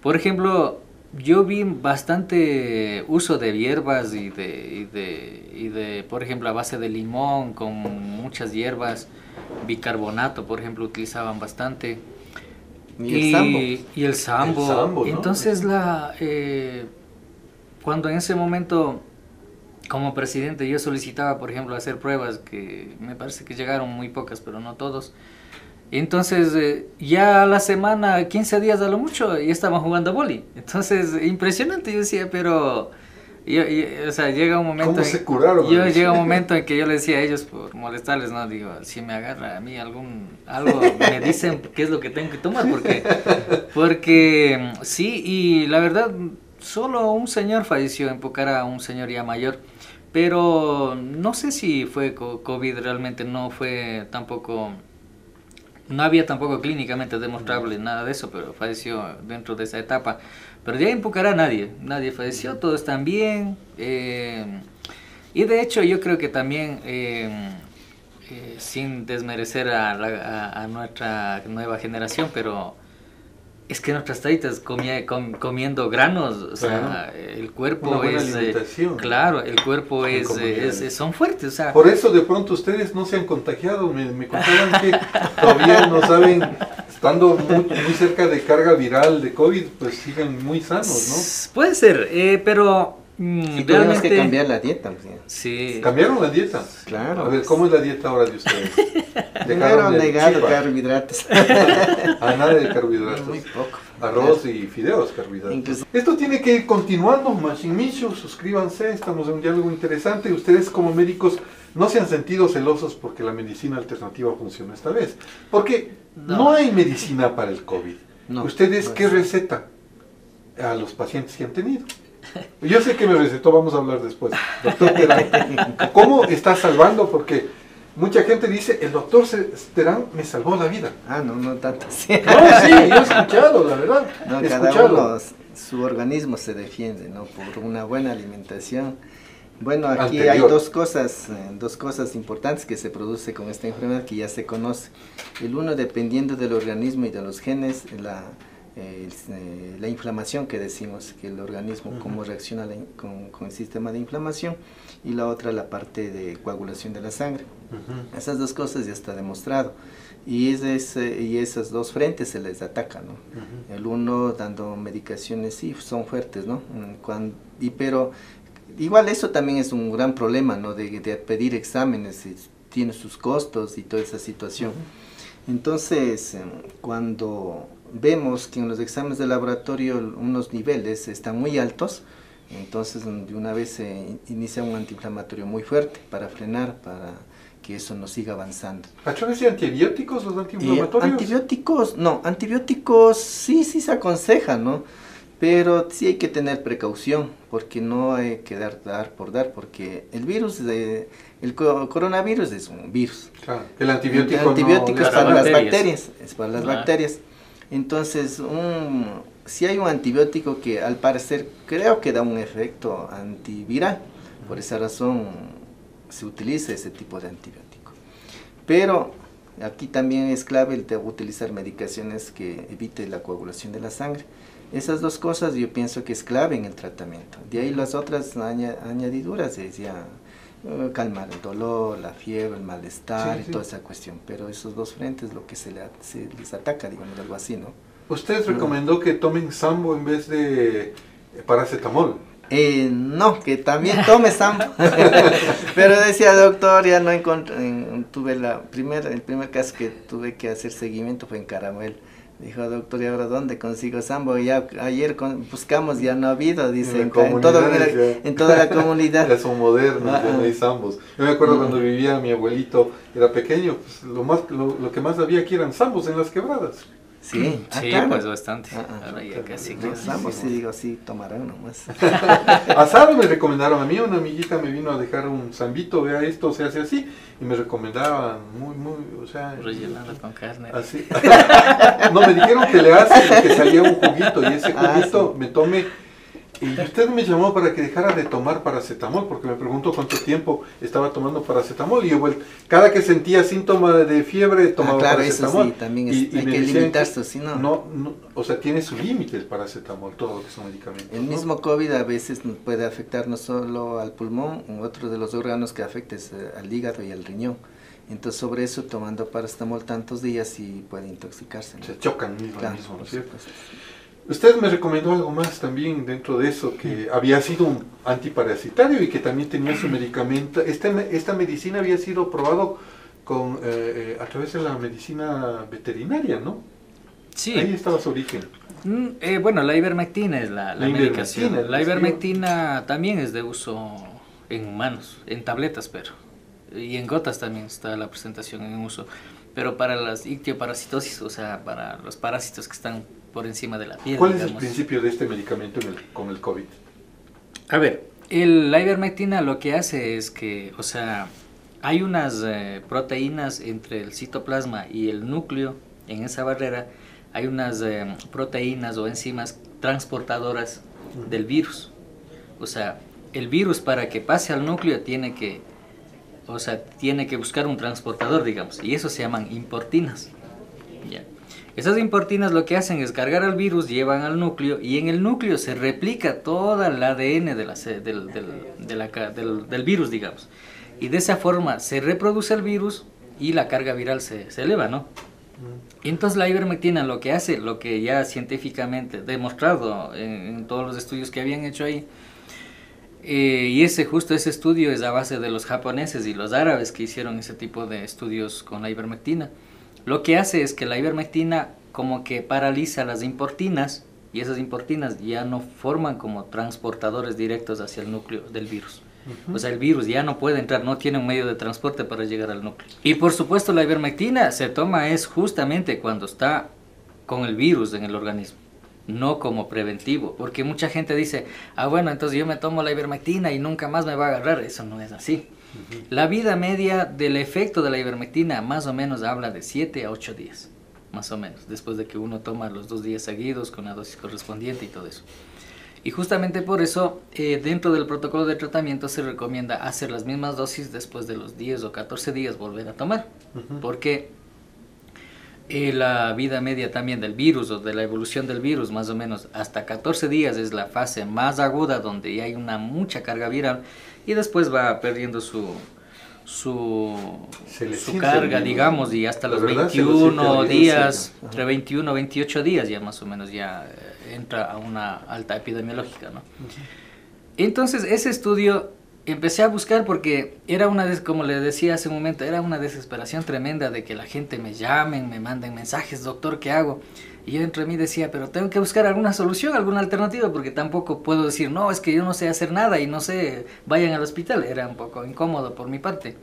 por ejemplo, yo vi bastante uso de hierbas y de, por ejemplo, a base de limón con muchas hierbas, bicarbonato, por ejemplo, utilizaban bastante. Y el sambo. ¿No? Entonces, cuando en ese momento, como presidente, yo solicitaba, por ejemplo, hacer pruebas, que me parece que llegaron muy pocas, pero no todos. Entonces, ya a la semana, 15 días a lo mucho, ya estaban jugando boli. Entonces, impresionante, yo decía, pero... o sea, llega un momento... ¿Cómo se curaron? Llega un momento en que yo le decía a ellos, por molestarles, ¿no? Digo, si me agarra a mí algo, me dicen qué es lo que tengo que tomar, porque sí, y la verdad, solo un señor falleció en Pucará, un señor ya mayor, pero no sé si fue COVID, realmente no fue tampoco... No había tampoco clínicamente demostrable nada de eso, pero falleció dentro de esa etapa. Pero ya en Pucará nadie falleció, todos están bien. Y de hecho yo creo que también, sin desmerecer a nuestra nueva generación, pero es que nuestras taitas comiendo granos, o sea, el cuerpo es... claro, el cuerpo son fuertes, o sea... Por eso de pronto ustedes no se han contagiado, me contaban que todavía no saben, estando muy cerca de carga viral de COVID, pues siguen muy sanos, ¿no? Puede ser, pero... Sí, tenemos que cambiar la dieta. Sí. ¿Cambiaron la dieta? Claro. A ver, ¿cómo es la dieta ahora de ustedes? Primero negado carbohidratos. Nada de carbohidratos. Muy poco. Arroz y fideos carbohidratos. Incluso. Esto tiene que ir continuando, Mashin Michu, suscríbanse, estamos en un diálogo interesante. Ustedes como médicos no se han sentido celosos porque la medicina alternativa funcionó esta vez. Porque no hay medicina para el COVID. No, ¿ustedes qué receta a los pacientes que han tenido? Yo sé que me recetó, vamos a hablar después. Doctor Terán, ¿cómo está salvando? Porque mucha gente dice, el doctor Terán me salvó la vida. No tanto. Sí. No, sí, yo he escuchado, la verdad. No, cada uno, su organismo se defiende, ¿no? Por una buena alimentación. Bueno, aquí hay dos cosas importantes que se produce con esta enfermedad que ya se conoce. El uno, dependiendo del organismo y de los genes, la inflamación que decimos, que el organismo cómo reacciona con el sistema de inflamación, y la otra la parte de coagulación de la sangre. Esas dos cosas ya está demostrado, y esas dos frentes se les ataca, ¿no? El uno dando medicaciones, sí, son fuertes, ¿no? Pero igual eso también es un gran problema, ¿no? De pedir exámenes, tiene sus costos y toda esa situación. Entonces, cuando vemos que en los exámenes de laboratorio unos niveles están muy altos, entonces de una vez se inicia un antiinflamatorio muy fuerte para frenar, para que eso no siga avanzando. ¿A través de antibióticos los antiinflamatorios? Antibióticos sí se aconseja, ¿no? Pero sí hay que tener precaución, porque no hay que dar por dar, porque el virus, el coronavirus es un virus. Claro, el antibiótico es para las bacterias, bacterias. Entonces, si hay un antibiótico que al parecer creo que da un efecto antiviral, por esa razón se utiliza ese tipo de antibiótico. Pero aquí también es clave el de utilizar medicaciones que evite la coagulación de la sangre. Esas dos cosas yo pienso que es clave en el tratamiento. De ahí las otras añadiduras es ya calmar el dolor, la fiebre, el malestar y toda esa cuestión. Pero esos dos frentes lo que se les ataca, digamos, algo así, ¿no? ¿Usted recomendó que tomen Sambo en vez de paracetamol? No, que también tome Sambo. Pero decía, doctor, ya no encontré, tuve el primer caso que tuve que hacer seguimiento fue en Caramuel. Dijo, doctor, ¿y ahora dónde consigo Sambo? Ya ayer buscamos, ya no ha habido, dice, en toda la comunidad. Ya son modernos, ya no hay Sambos. Yo me acuerdo cuando vivía mi abuelito, era pequeño, pues lo que más había aquí eran Sambos en las quebradas. Sí, sí, claro. Pues bastante. Ahora ya casi que Sambo, sí, digo, sí, tomarán nomás. Asado me recomendaron a mí, una amiguita me vino a dejar un zambito, vea esto, se hace así, y me recomendaban o sea... rellenado con carne. Así. No, me dijeron que le hacen, que salía un juguito, y ese juguito me tomé. Y usted me llamó para que dejara de tomar paracetamol, porque me preguntó cuánto tiempo estaba tomando paracetamol, y yo, cada que sentía síntoma de fiebre tomaba paracetamol. Eso sí, también hay que limitarse, si no... No, o sea, tiene su límite el paracetamol, todo lo que son medicamentos. El mismo COVID a veces puede afectar no solo al pulmón, otro de los órganos que afecta es al hígado y al riñón. Entonces, sobre eso, tomando paracetamol tantos días, sí puede intoxicarse, ¿no? Se chocan mismo, claro, ¿no es cierto? Supuesto. Usted me recomendó algo más también dentro de eso, que había sido un antiparasitario y que también tenía su medicamento. Esta medicina había sido probado a través de la medicina veterinaria, ¿no? Sí. Ahí estaba su origen. Bueno, la ivermectina es la medicación. La ivermectina sí. también es de uso en humanos, en tabletas, pero. Y en gotas también está la presentación en uso. Pero para las ictioparasitosis, o sea, para los parásitos que están por encima de la piel. ¿Cuál es el principio de este medicamento con el COVID? A ver, la ivermectina lo que hace es que, o sea, hay unas proteínas entre el citoplasma y el núcleo, en esa barrera, hay unas proteínas o enzimas transportadoras del virus. O sea, el virus para que pase al núcleo tiene que buscar un transportador, digamos, y eso se llaman importinas. ¿Ya? Esas importinas lo que hacen es cargar al virus, llevan al núcleo, y en el núcleo se replica toda el ADN del virus, digamos. Y de esa forma se reproduce el virus y la carga viral se eleva, ¿no? Y entonces la ivermectina lo que hace, lo que ya científicamente demostrado en todos los estudios que habían hecho ahí, y ese estudio es a base de los japoneses y los árabes que hicieron ese tipo de estudios con la ivermectina. Lo que hace es que la ivermectina como que paraliza las importinas, y esas importinas ya no forman como transportadores directos hacia el núcleo del virus. O sea, el virus ya no puede entrar, no tiene un medio de transporte para llegar al núcleo. Y por supuesto la ivermectina se toma es justamente cuando está con el virus en el organismo, no como preventivo, porque mucha gente dice, bueno, entonces yo me tomo la ivermectina y nunca más me va a agarrar. Eso no es así. La vida media del efecto de la ivermectina más o menos habla de 7 a 8 días, más o menos, después de que uno toma los 2 días seguidos con la dosis correspondiente y todo eso. Y justamente por eso, dentro del protocolo de tratamiento se recomienda hacer las mismas dosis después de los 10 o 14 días volver a tomar, porque la vida media también del virus o de la evolución del virus, más o menos hasta 14 días es la fase más aguda donde ya hay mucha carga viral, y después va perdiendo su carga, digamos, y hasta los 21 días, entre 21 y 28 días ya más o menos ya entra a una alta epidemiológica, ¿no? Entonces ese estudio empecé a buscar porque era como le decía hace un momento, era una desesperación tremenda de que la gente me llamen, me manden mensajes, doctor, ¿qué hago? Y yo entre mí decía, pero tengo que buscar alguna solución, alguna alternativa, porque tampoco puedo decir, no, es que yo no sé hacer nada y no sé, vayan al hospital. Era un poco incómodo por mi parte.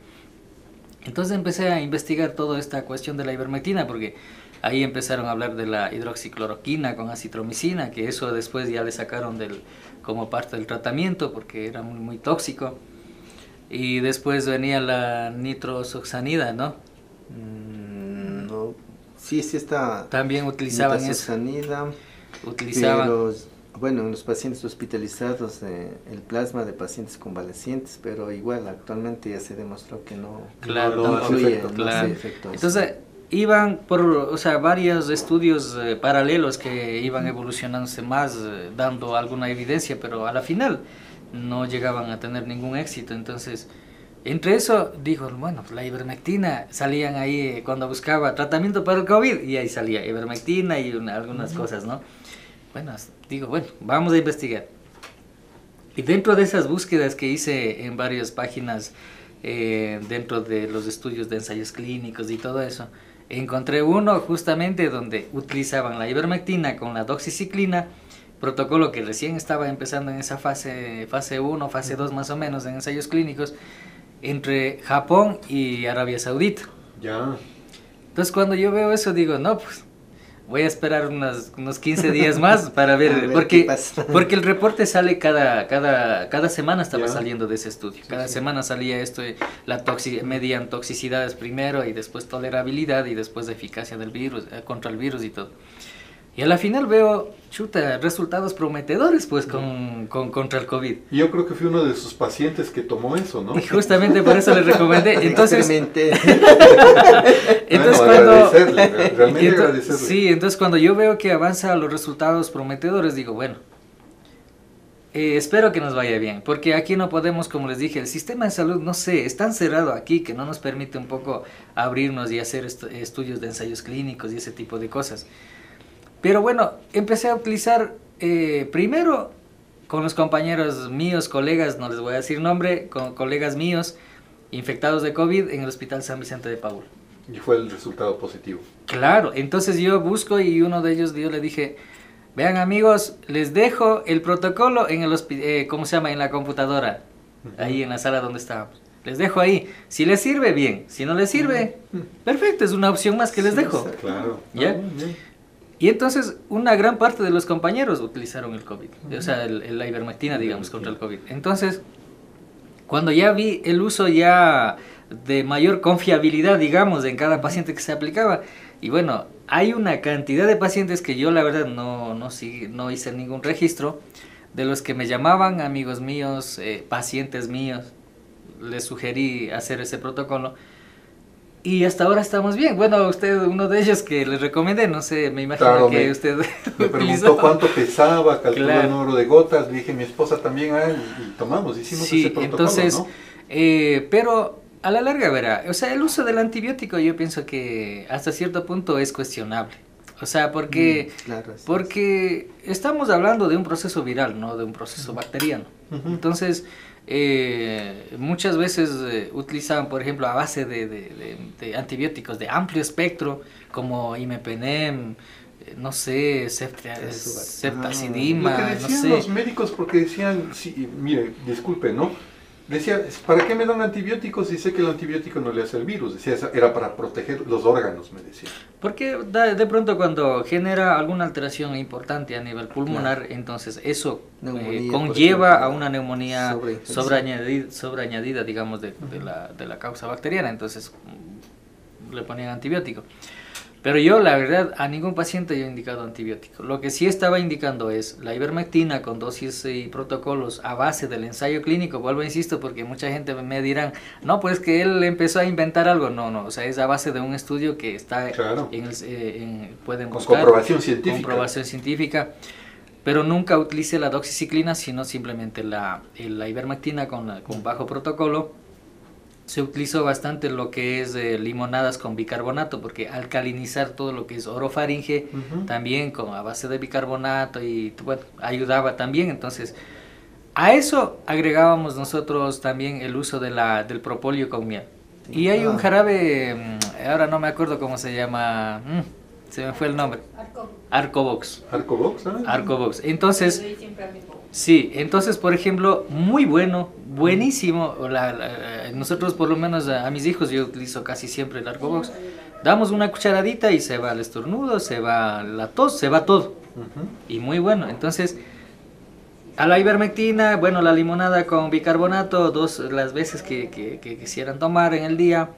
Entonces empecé a investigar toda esta cuestión de la ivermectina, porque ahí empezaron a hablar de la hidroxicloroquina con acitromicina, que eso después ya le sacaron como parte del tratamiento, porque era muy, muy tóxico. Y después venía la nitrosoxanida, ¿no? No. Sí está. También utilizaban eso. Utilizaban. Pero Bueno, en los pacientes hospitalizados, el plasma de pacientes convalecientes, pero igual actualmente ya se demostró que no, Claro, no hace influye, efecto. no hace Claro. efecto. Entonces iban por, o sea, varios estudios paralelos que iban evolucionándose más, dando alguna evidencia, pero a la final no llegaban a tener ningún éxito. Entonces, entre eso, dijo, bueno, la ivermectina, salían ahí cuando buscaba tratamiento para el COVID, y ahí salía ivermectina y algunas cosas, ¿no? Bueno, digo, bueno, vamos a investigar. Y dentro de esas búsquedas que hice en varias páginas, dentro de los estudios de ensayos clínicos y todo eso, encontré uno justamente donde utilizaban la ivermectina con la doxiciclina, protocolo que recién estaba empezando en esa fase 1, fase 2 más o menos en ensayos clínicos, entre Japón y Arabia Saudita. Ya. Entonces cuando yo veo eso digo, no, pues voy a esperar unos 15 días más para ver, A ver porque, qué pasa. porque el reporte sale cada semana estaba Ya. saliendo de ese estudio. Cada sí. semana salía esto, medían toxicidades primero y después tolerabilidad y después eficacia del virus, contra el virus y todo. Y a la final veo, chuta, resultados prometedores pues contra el COVID. Y yo creo que fui uno de sus pacientes que tomó eso, ¿no? Y justamente por eso les recomendé. Entonces, Experimenté. entonces Bueno, cuando... agradecerle, realmente Ento- agradecerle. Sí, entonces cuando yo veo que avanzan los resultados prometedores, digo, bueno, espero que nos vaya bien, porque aquí no podemos, como les dije, el sistema de salud, no sé, es tan cerrado aquí que no nos permite un poco abrirnos y hacer estudios de ensayos clínicos y ese tipo de cosas. Pero bueno, empecé a utilizar primero con los compañeros míos, colegas, no les voy a decir nombre, con colegas míos infectados de COVID en el Hospital San Vicente de Paúl. Y fue el resultado positivo. Claro, entonces yo busco y uno de ellos, yo le dije, vean amigos, les dejo el protocolo en el ¿cómo se llama? En la computadora, ahí en la sala donde estábamos. Les dejo ahí. Si les sirve, bien. Si no les sirve, perfecto, es una opción más que les dejo. Claro. ¿Ya? Ah, bien. Y entonces una gran parte de los compañeros utilizaron el COVID, o sea, la ivermectina, digamos, contra el COVID. Entonces, cuando ya vi el uso ya de mayor confiabilidad, digamos, en cada paciente que se aplicaba, y bueno, hay una cantidad de pacientes que yo la verdad no hice ningún registro, de los que me llamaban amigos míos, pacientes míos, les sugerí hacer ese protocolo. Y hasta ahora estamos bien. Bueno, usted, uno de ellos que les recomendé, no sé, me imagino Claro, que usted Me preguntó cuánto pesaba, calculó Claro. el número de gotas, le dije mi esposa también, y tomamos, hicimos Sí, ese protocolo, entonces, ¿no? pero a la larga, verá, o sea, el uso del antibiótico yo pienso que hasta cierto punto es cuestionable. O sea, porque, Claro, así porque estamos hablando de un proceso viral, no de un proceso bacteriano. Ujú. Entonces, muchas veces utilizaban, por ejemplo, a base de antibióticos de amplio espectro, como imipenem, no sé, ceftazidima, Lo que no decían sé. los médicos, porque decían, sí, mire, disculpe, ¿no? Decía, ¿para qué me dan antibióticos si sé que el antibiótico no le hace al virus? Decía, era para proteger los órganos, me decía. Porque de pronto cuando genera alguna alteración importante a nivel pulmonar, entonces eso Neumonía, por conlleva ejemplo, a una neumonía sobreinfección. sobreañadida, digamos, de la causa bacteriana, entonces le ponían antibiótico. Pero yo, la verdad, a ningún paciente yo he indicado antibiótico. Lo que sí estaba indicando es la ivermectina con dosis y protocolos a base del ensayo clínico. Vuelvo, insisto, porque mucha gente me dirán, no, pues que él empezó a inventar algo. No, o sea, es a base de un estudio que está Claro. pueden Con buscar. comprobación científica. Comprobación científica. Pero nunca utilicé la doxiciclina, sino simplemente la ivermectina con bajo protocolo. Se utilizó bastante lo que es limonadas con bicarbonato, porque alcalinizar todo lo que es orofaringe, Ujú. también a base de bicarbonato, y bueno, ayudaba también. Entonces, a eso agregábamos nosotros también el uso del propóleo con miel. Y hay un jarabe, ahora no me acuerdo cómo se llama, se me fue el nombre. Arcobox. Arcobox, ¿sabes? Arcobox. Entonces, sí, entonces, por ejemplo, muy bueno, buenísimo. Nosotros, por lo menos a mis hijos, yo utilizo casi siempre el Arcobox. Damos una cucharadita y se va el estornudo, se va la tos, se va todo. Ujú. Y muy bueno. Entonces, a la ivermectina, bueno, la limonada con bicarbonato, las veces que quisieran tomar en el día.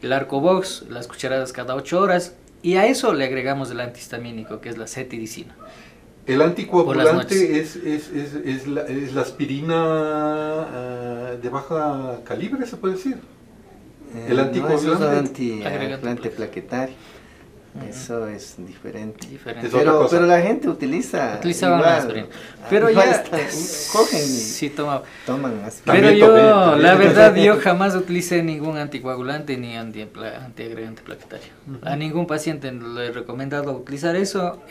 El Arcobox, las cucharadas cada 8 horas. Y a eso le agregamos el antihistamínico, que es la cetirizina. El Por las anticoagulante es la aspirina de baja calibre, se puede decir. El anticoagulante. Antiagregante plaquetario. Eso es diferente. Diferente. Es otra cosa. Pero la gente utilizaba la aspirina. Pero igual ya cogen y sí toman aspirina. Pero yo, la verdad, yo jamás utilicé ningún anticoagulante ni antiagregante plaquetario. A ningún paciente le he recomendado utilizar eso.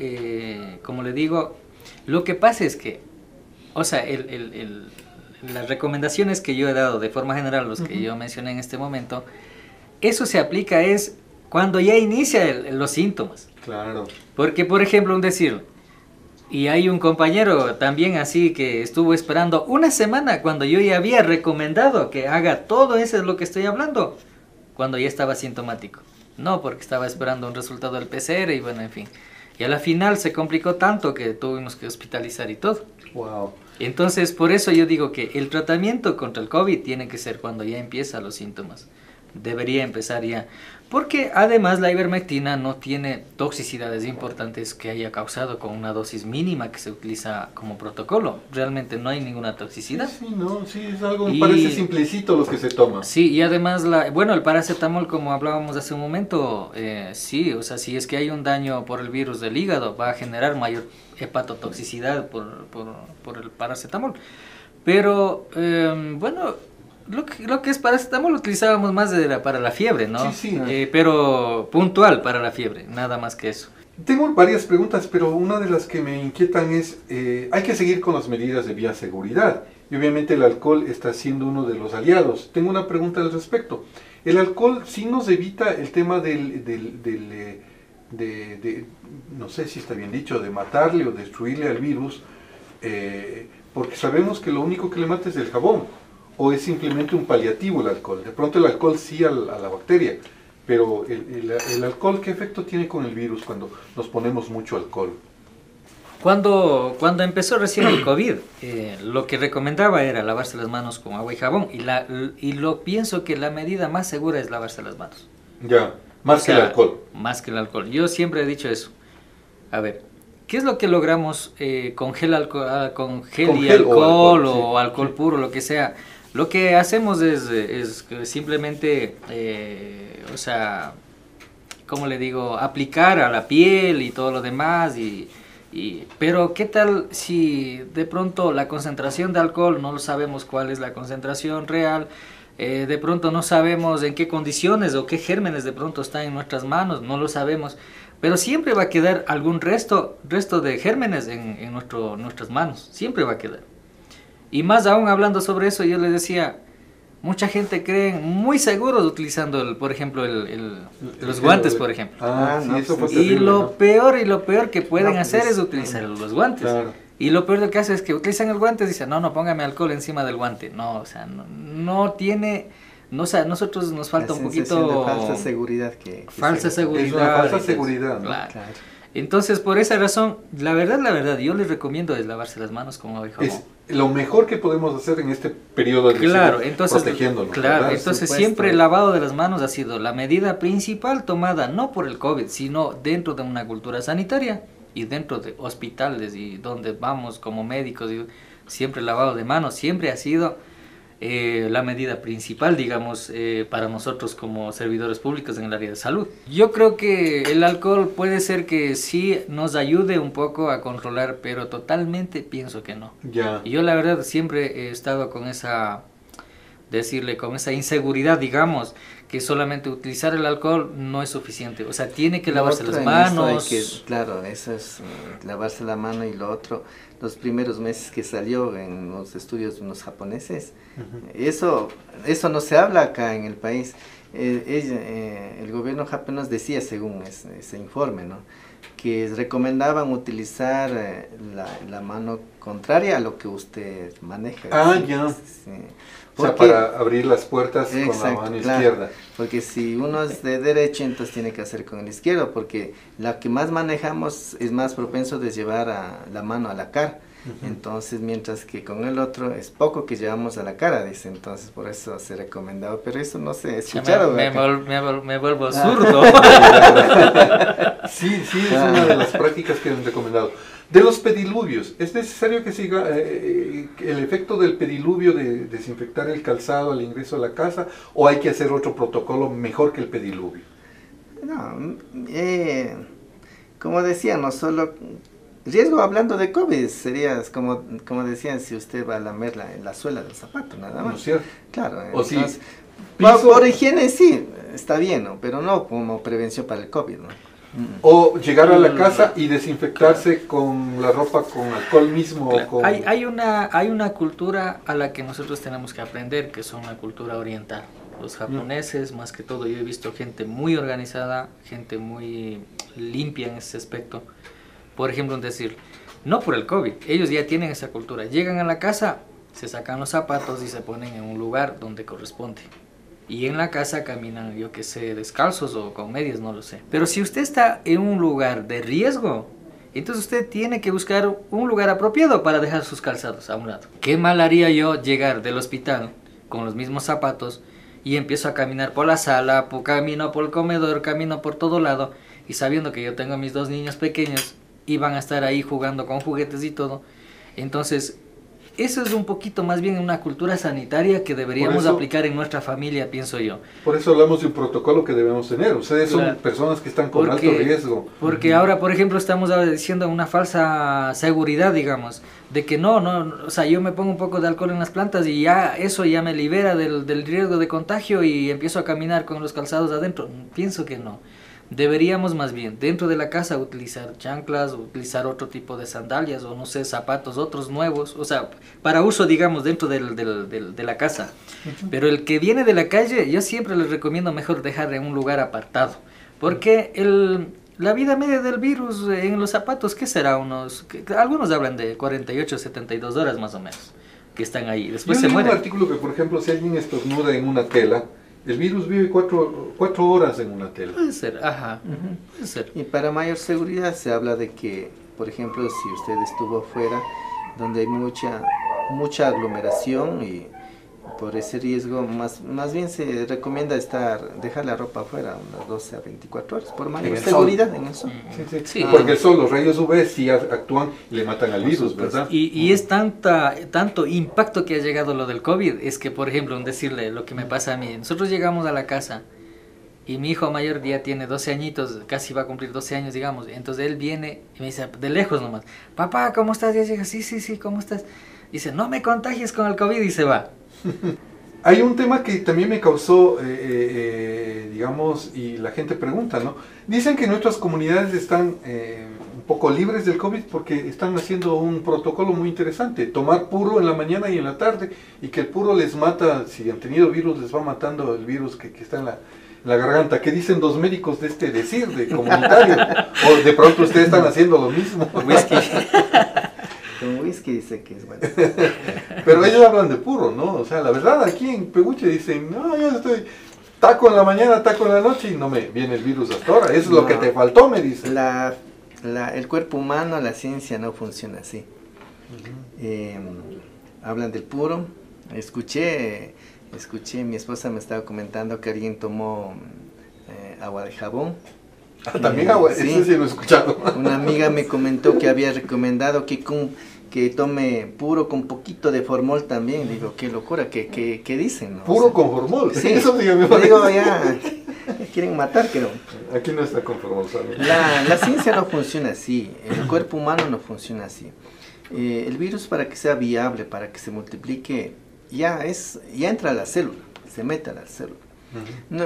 Como le digo, lo que pasa es que, o sea, las recomendaciones que yo he dado de forma general, los que yo mencioné en este momento, eso se aplica es cuando ya inicia los síntomas. Claro. Porque, por ejemplo, un decir, y hay un compañero también así que estuvo esperando una semana cuando yo ya había recomendado que haga todo eso de lo que estoy hablando, cuando ya estaba sintomático. No, porque estaba esperando un resultado del PCR y bueno, en fin. Y a la final se complicó tanto que tuvimos que hospitalizar y todo. Wow. Entonces, por eso yo digo que el tratamiento contra el COVID tiene que ser cuando ya empiezan los síntomas. Debería empezar ya. Porque además la ivermectina no tiene toxicidades importantes que haya causado con una dosis mínima que se utiliza como protocolo. Realmente no hay ninguna toxicidad. Sí, no, sí, es algo, me parece simplecito lo que se toma. Sí, y además, el paracetamol, como hablábamos hace un momento, sí, o sea, si es que hay un daño por el virus del hígado, va a generar mayor hepatotoxicidad por el paracetamol. Pero, lo que es paracetamol lo utilizábamos más para la fiebre, ¿no? Sí. Pero puntual para la fiebre, nada más que eso. Tengo varias preguntas, pero una de las que me inquietan es, hay que seguir con las medidas de bioseguridad. Y obviamente el alcohol está siendo uno de los aliados. Tengo una pregunta al respecto. El alcohol sí nos evita el tema no sé si está bien dicho, de matarle o destruirle al virus, porque sabemos que lo único que le mata es el jabón. ¿O es simplemente un paliativo el alcohol? De pronto el alcohol sí a la bacteria, pero el alcohol, ¿qué efecto tiene con el virus cuando nos ponemos mucho alcohol? Cuando empezó recién el COVID, lo que recomendaba era lavarse las manos con agua y jabón, pienso que la medida más segura es lavarse las manos. Ya, más que el alcohol. Más que el alcohol. Yo siempre he dicho eso. A ver, ¿qué es lo que logramos con gel y alcohol o alcohol puro, lo que sea? Lo que hacemos es simplemente, ¿cómo le digo? Aplicar a la piel y todo lo demás. Pero ¿qué tal si de pronto la concentración de alcohol no sabemos cuál es la concentración real? De pronto no sabemos en qué condiciones o qué gérmenes de pronto están en nuestras manos, no lo sabemos. Pero siempre va a quedar algún resto de gérmenes en nuestras manos, siempre va a quedar. Y más aún hablando sobre eso, yo les decía, mucha gente cree muy seguros utilizando, por ejemplo, los guantes, por ejemplo. Sí, eso fue terrible, y lo peor que pueden hacer es utilizar los guantes. Claro. Y lo peor del caso es que utilizan el guante y dicen, no, póngame alcohol encima del guante. No, o sea, no tiene... No, o sea, a nosotros nos falta un poquito... de falsa seguridad. Falsa seguridad. Es una falsa seguridad, ¿no? Claro. Entonces, por esa razón, la verdad, yo les recomiendo es lavarse las manos con agua y jabón. Es lo mejor que podemos hacer en este periodo de protegiéndonos. Claro, entonces siempre el lavado de las manos ha sido la medida principal tomada no por el COVID, sino dentro de una cultura sanitaria y dentro de hospitales y donde vamos como médicos. Siempre el lavado de manos siempre ha sido la medida principal, digamos, para nosotros como servidores públicos en el área de salud. Yo creo que el alcohol puede ser que sí nos ayude un poco a controlar, pero totalmente pienso que no. Ya. Y yo la verdad siempre he estado con esa inseguridad, digamos, que solamente utilizar el alcohol no es suficiente. O sea, tiene que lavarse las manos. Claro, eso es lavarse la mano. Y lo otro, los primeros meses que salió en los estudios de unos japoneses, eso no se habla acá en el país. El gobierno japonés decía, según ese informe, ¿no?, que recomendaban utilizar la mano contraria a lo que usted maneja. Ya. Sí. O sea, para abrir las puertas con la mano izquierda. Porque si uno es de derecho, entonces tiene que hacer con el izquierdo, porque la que más manejamos es más propenso de llevar la mano a la cara. Entonces, mientras que con el otro es poco que llevamos a la cara, dice. Entonces, por eso se recomendaba, pero eso no se escucharon. Me vuelvo zurdo. Sí, Sí, sí, es una de las prácticas que han recomendado. De los pediluvios, ¿es necesario que siga el efecto del pediluvio de desinfectar el calzado al ingreso a la casa o hay que hacer otro protocolo mejor que el pediluvio? No, como decía, no solo riesgo hablando de COVID, sería como decían, si usted va a lamer la suela del zapato, nada más. ¿No es cierto? Claro, O entonces, si piso- por higiene sí, está bien, ¿no? Pero no como prevención para el COVID, ¿no? O llegar a la casa y desinfectarse con la ropa con alcohol mismo. Claro. Con... Hay una cultura a la que nosotros tenemos que aprender, que son la cultura oriental. Los japoneses, más que todo, yo he visto gente muy organizada, gente muy limpia en ese aspecto. Por ejemplo, decir, no por el COVID, ellos ya tienen esa cultura. Llegan a la casa, se sacan los zapatos y se ponen en un lugar donde corresponde. Y en la casa caminan, yo que sé, descalzos o con medias, no lo sé. Pero si usted está en un lugar de riesgo, entonces usted tiene que buscar un lugar apropiado para dejar sus calzados a un lado. ¿Qué mal haría yo llegar del hospital con los mismos zapatos y empiezo a caminar por la sala, camino por el comedor, camino por todo lado, y sabiendo que yo tengo a mis 2 niños pequeños y van a estar ahí jugando con juguetes y todo? Entonces, eso es un poquito más bien una cultura sanitaria que deberíamos aplicar en nuestra familia, pienso yo. Por eso hablamos de un protocolo que debemos tener. Ustedes son Claro. personas que están con alto riesgo. Porque ahora, por ejemplo, estamos diciendo una falsa seguridad, digamos, de que no, o sea, yo me pongo un poco de alcohol en las plantas y ya eso ya me libera del riesgo de contagio y empiezo a caminar con los calzados adentro. Pienso que no. Deberíamos más bien dentro de la casa utilizar chanclas, utilizar otro tipo de sandalias o no sé, zapatos, otros nuevos, o sea, para uso digamos dentro de la casa. Pero el que viene de la calle, yo siempre les recomiendo mejor dejar en un lugar apartado, porque la vida media del virus en los zapatos, ¿qué será? Algunos hablan de 48, 72 horas más o menos, que están ahí, después Yo se leí un mueren. artículo que, por ejemplo, si alguien estornuda en una tela, el virus vive 4 horas en una tela. Puede ser, ajá, puede ser. Y para mayor seguridad se habla de que, por ejemplo, si usted estuvo afuera, donde hay mucha aglomeración y por ese riesgo, más bien se recomienda dejar la ropa afuera unas 12 a 24 horas, por mayor En el seguridad en el sol. Sí, sí. Sí. Porque el sol, los rayos UV sí actúan y le matan al virus, ¿verdad? Y es tanto impacto que ha llegado lo del COVID, es que, por ejemplo, decirle lo que me pasa a mí, nosotros llegamos a la casa y mi hijo mayor ya tiene 12 añitos, casi va a cumplir 12 años, digamos, entonces él viene y me dice, de lejos nomás, papá, ¿cómo estás? Y yo digo, sí, ¿cómo estás? Dice, no me contagies con el COVID y se va. Hay un tema que también me causó, digamos, y la gente pregunta, ¿no? Dicen que nuestras comunidades están un poco libres del COVID porque están haciendo un protocolo muy interesante, tomar puro en la mañana y en la tarde, y que el puro les mata, si han tenido virus, les va matando el virus que está en la garganta. ¿Qué dicen los médicos de este decir, de comunitario? O de pronto ustedes están haciendo lo mismo. Whisky. Con whisky dice que es bueno. Pero ellos hablan de puro, ¿no? O sea, la verdad, aquí en Peguche dicen, no, yo estoy taco en la mañana, taco en la noche y no me viene el virus hasta ahora. Eso es lo que te faltó, me dicen. El cuerpo humano, la ciencia no funciona así. Hablan del puro. Escuché, mi esposa me estaba comentando que alguien tomó agua de jabón. También agua, Sí. eso sí lo he escuchado. Una amiga me comentó que había recomendado que tome puro con poquito de formol también. Digo, qué locura, ¿qué dicen? ¿No? Puro O sea, con formol. sí, Eso sí, me digo, parece. ya quieren matar, pero Aquí no está con formol, ¿sabes? la ciencia no funciona así, el cuerpo humano no funciona así. El virus, para que sea viable, para que se multiplique, ya entra a la célula, se mete a la célula. No,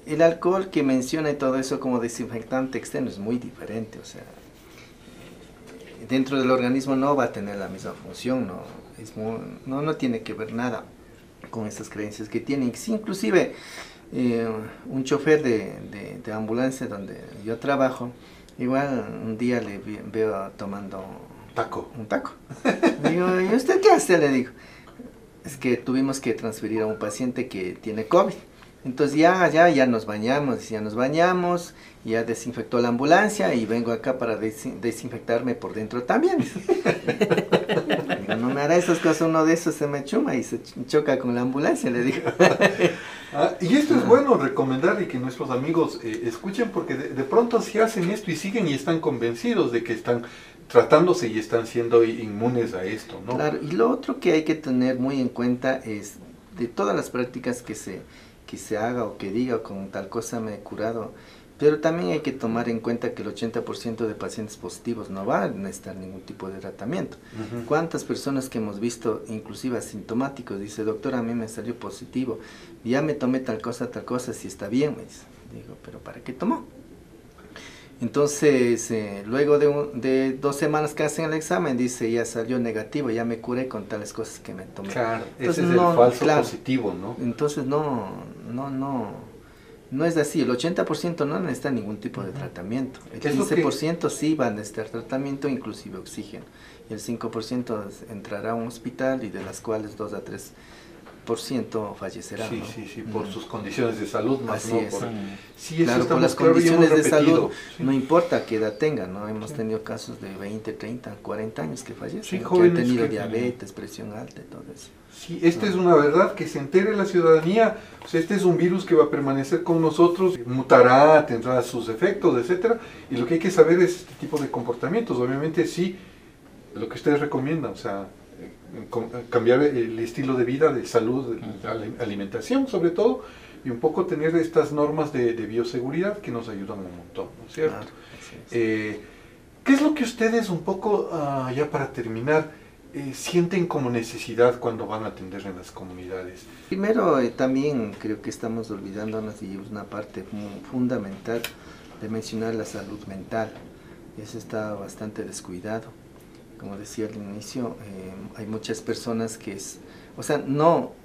el alcohol que menciona y todo eso como desinfectante externo es muy diferente, o sea, dentro del organismo no va a tener la misma función, no tiene que ver nada con esas creencias que tienen. Sí, inclusive un chofer de ambulancia donde yo trabajo, igual un día le veo tomando un taco. Digo, ¿y usted qué hace? Le digo, es que tuvimos que transferir a un paciente que tiene COVID. Entonces ya nos bañamos, ya desinfectó la ambulancia y vengo acá para desinfectarme por dentro también. Digo, no me hará esas cosas, uno de esos se me chuma y se choca con la ambulancia, le digo. Y esto es bueno recomendar y que nuestros amigos escuchen, porque de pronto si hacen esto y siguen y están convencidos de que están tratándose y están siendo inmunes a esto, ¿no? Claro, y lo otro que hay que tener muy en cuenta es de todas las prácticas que se haga o que diga con tal cosa me he curado, pero también hay que tomar en cuenta que el 80% de pacientes positivos no van a necesitar ningún tipo de tratamiento. ¿Cuántas personas que hemos visto, inclusive asintomáticos, dice, doctor, a mí me salió positivo, ya me tomé tal cosa, si está bien, me dice. Digo, ¿pero para qué tomó? Entonces, luego de 2 semanas que hacen el examen, dice, ya salió negativo, ya me curé con tales cosas que me tomé. Claro, entonces, ese es el falso positivo, ¿no? Entonces, no es así. El 80% no necesita ningún tipo de tratamiento. El 15% sí va a necesitar tratamiento, inclusive oxígeno. Y el 5% entrará a un hospital y de las cuales 2 a 3% fallecerá. Sí, ¿no? sí, por sus condiciones de salud, más así no es. por... Sí, eso claro, por las condiciones de salud, sí. no importa qué edad tengan, ¿no? Hemos tenido casos de 20, 30, 40 años que fallecen, sí, que jóvenes han tenido que diabetes, presión alta y todo eso. Sí, esta es una verdad, que se entere la ciudadanía. O sea, este es un virus que va a permanecer con nosotros, mutará, tendrá sus efectos, etcétera, y lo que hay que saber es este tipo de comportamientos. Obviamente sí, lo que ustedes recomiendan, o sea, cambiar el estilo de vida, de salud, de alimentación sobre todo, y un poco tener estas normas de bioseguridad que nos ayudan un montón, ¿no es cierto? ¿Qué es lo que ustedes un poco, ya para terminar, sienten como necesidad cuando van a atender en las comunidades? Primero, también creo que estamos olvidándonos y es una parte fundamental de mencionar la salud mental. Eso está bastante descuidado. Como decía al inicio, hay muchas personas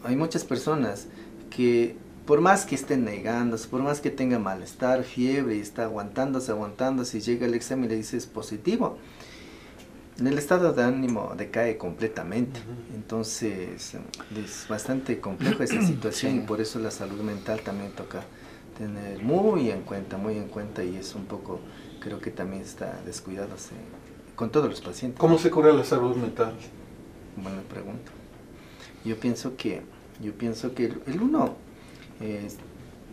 hay muchas personas que por más que estén negándose, por más que tenga malestar, fiebre y está aguantándose, y llega el examen y le dice es positivo, el estado de ánimo decae completamente. Entonces es bastante compleja esa situación y por eso la salud mental también toca tener muy en cuenta y es un poco, creo que también está descuidado con todos los pacientes. ¿Cómo se cura la salud mental? Buena pregunta. Yo pienso que el uno,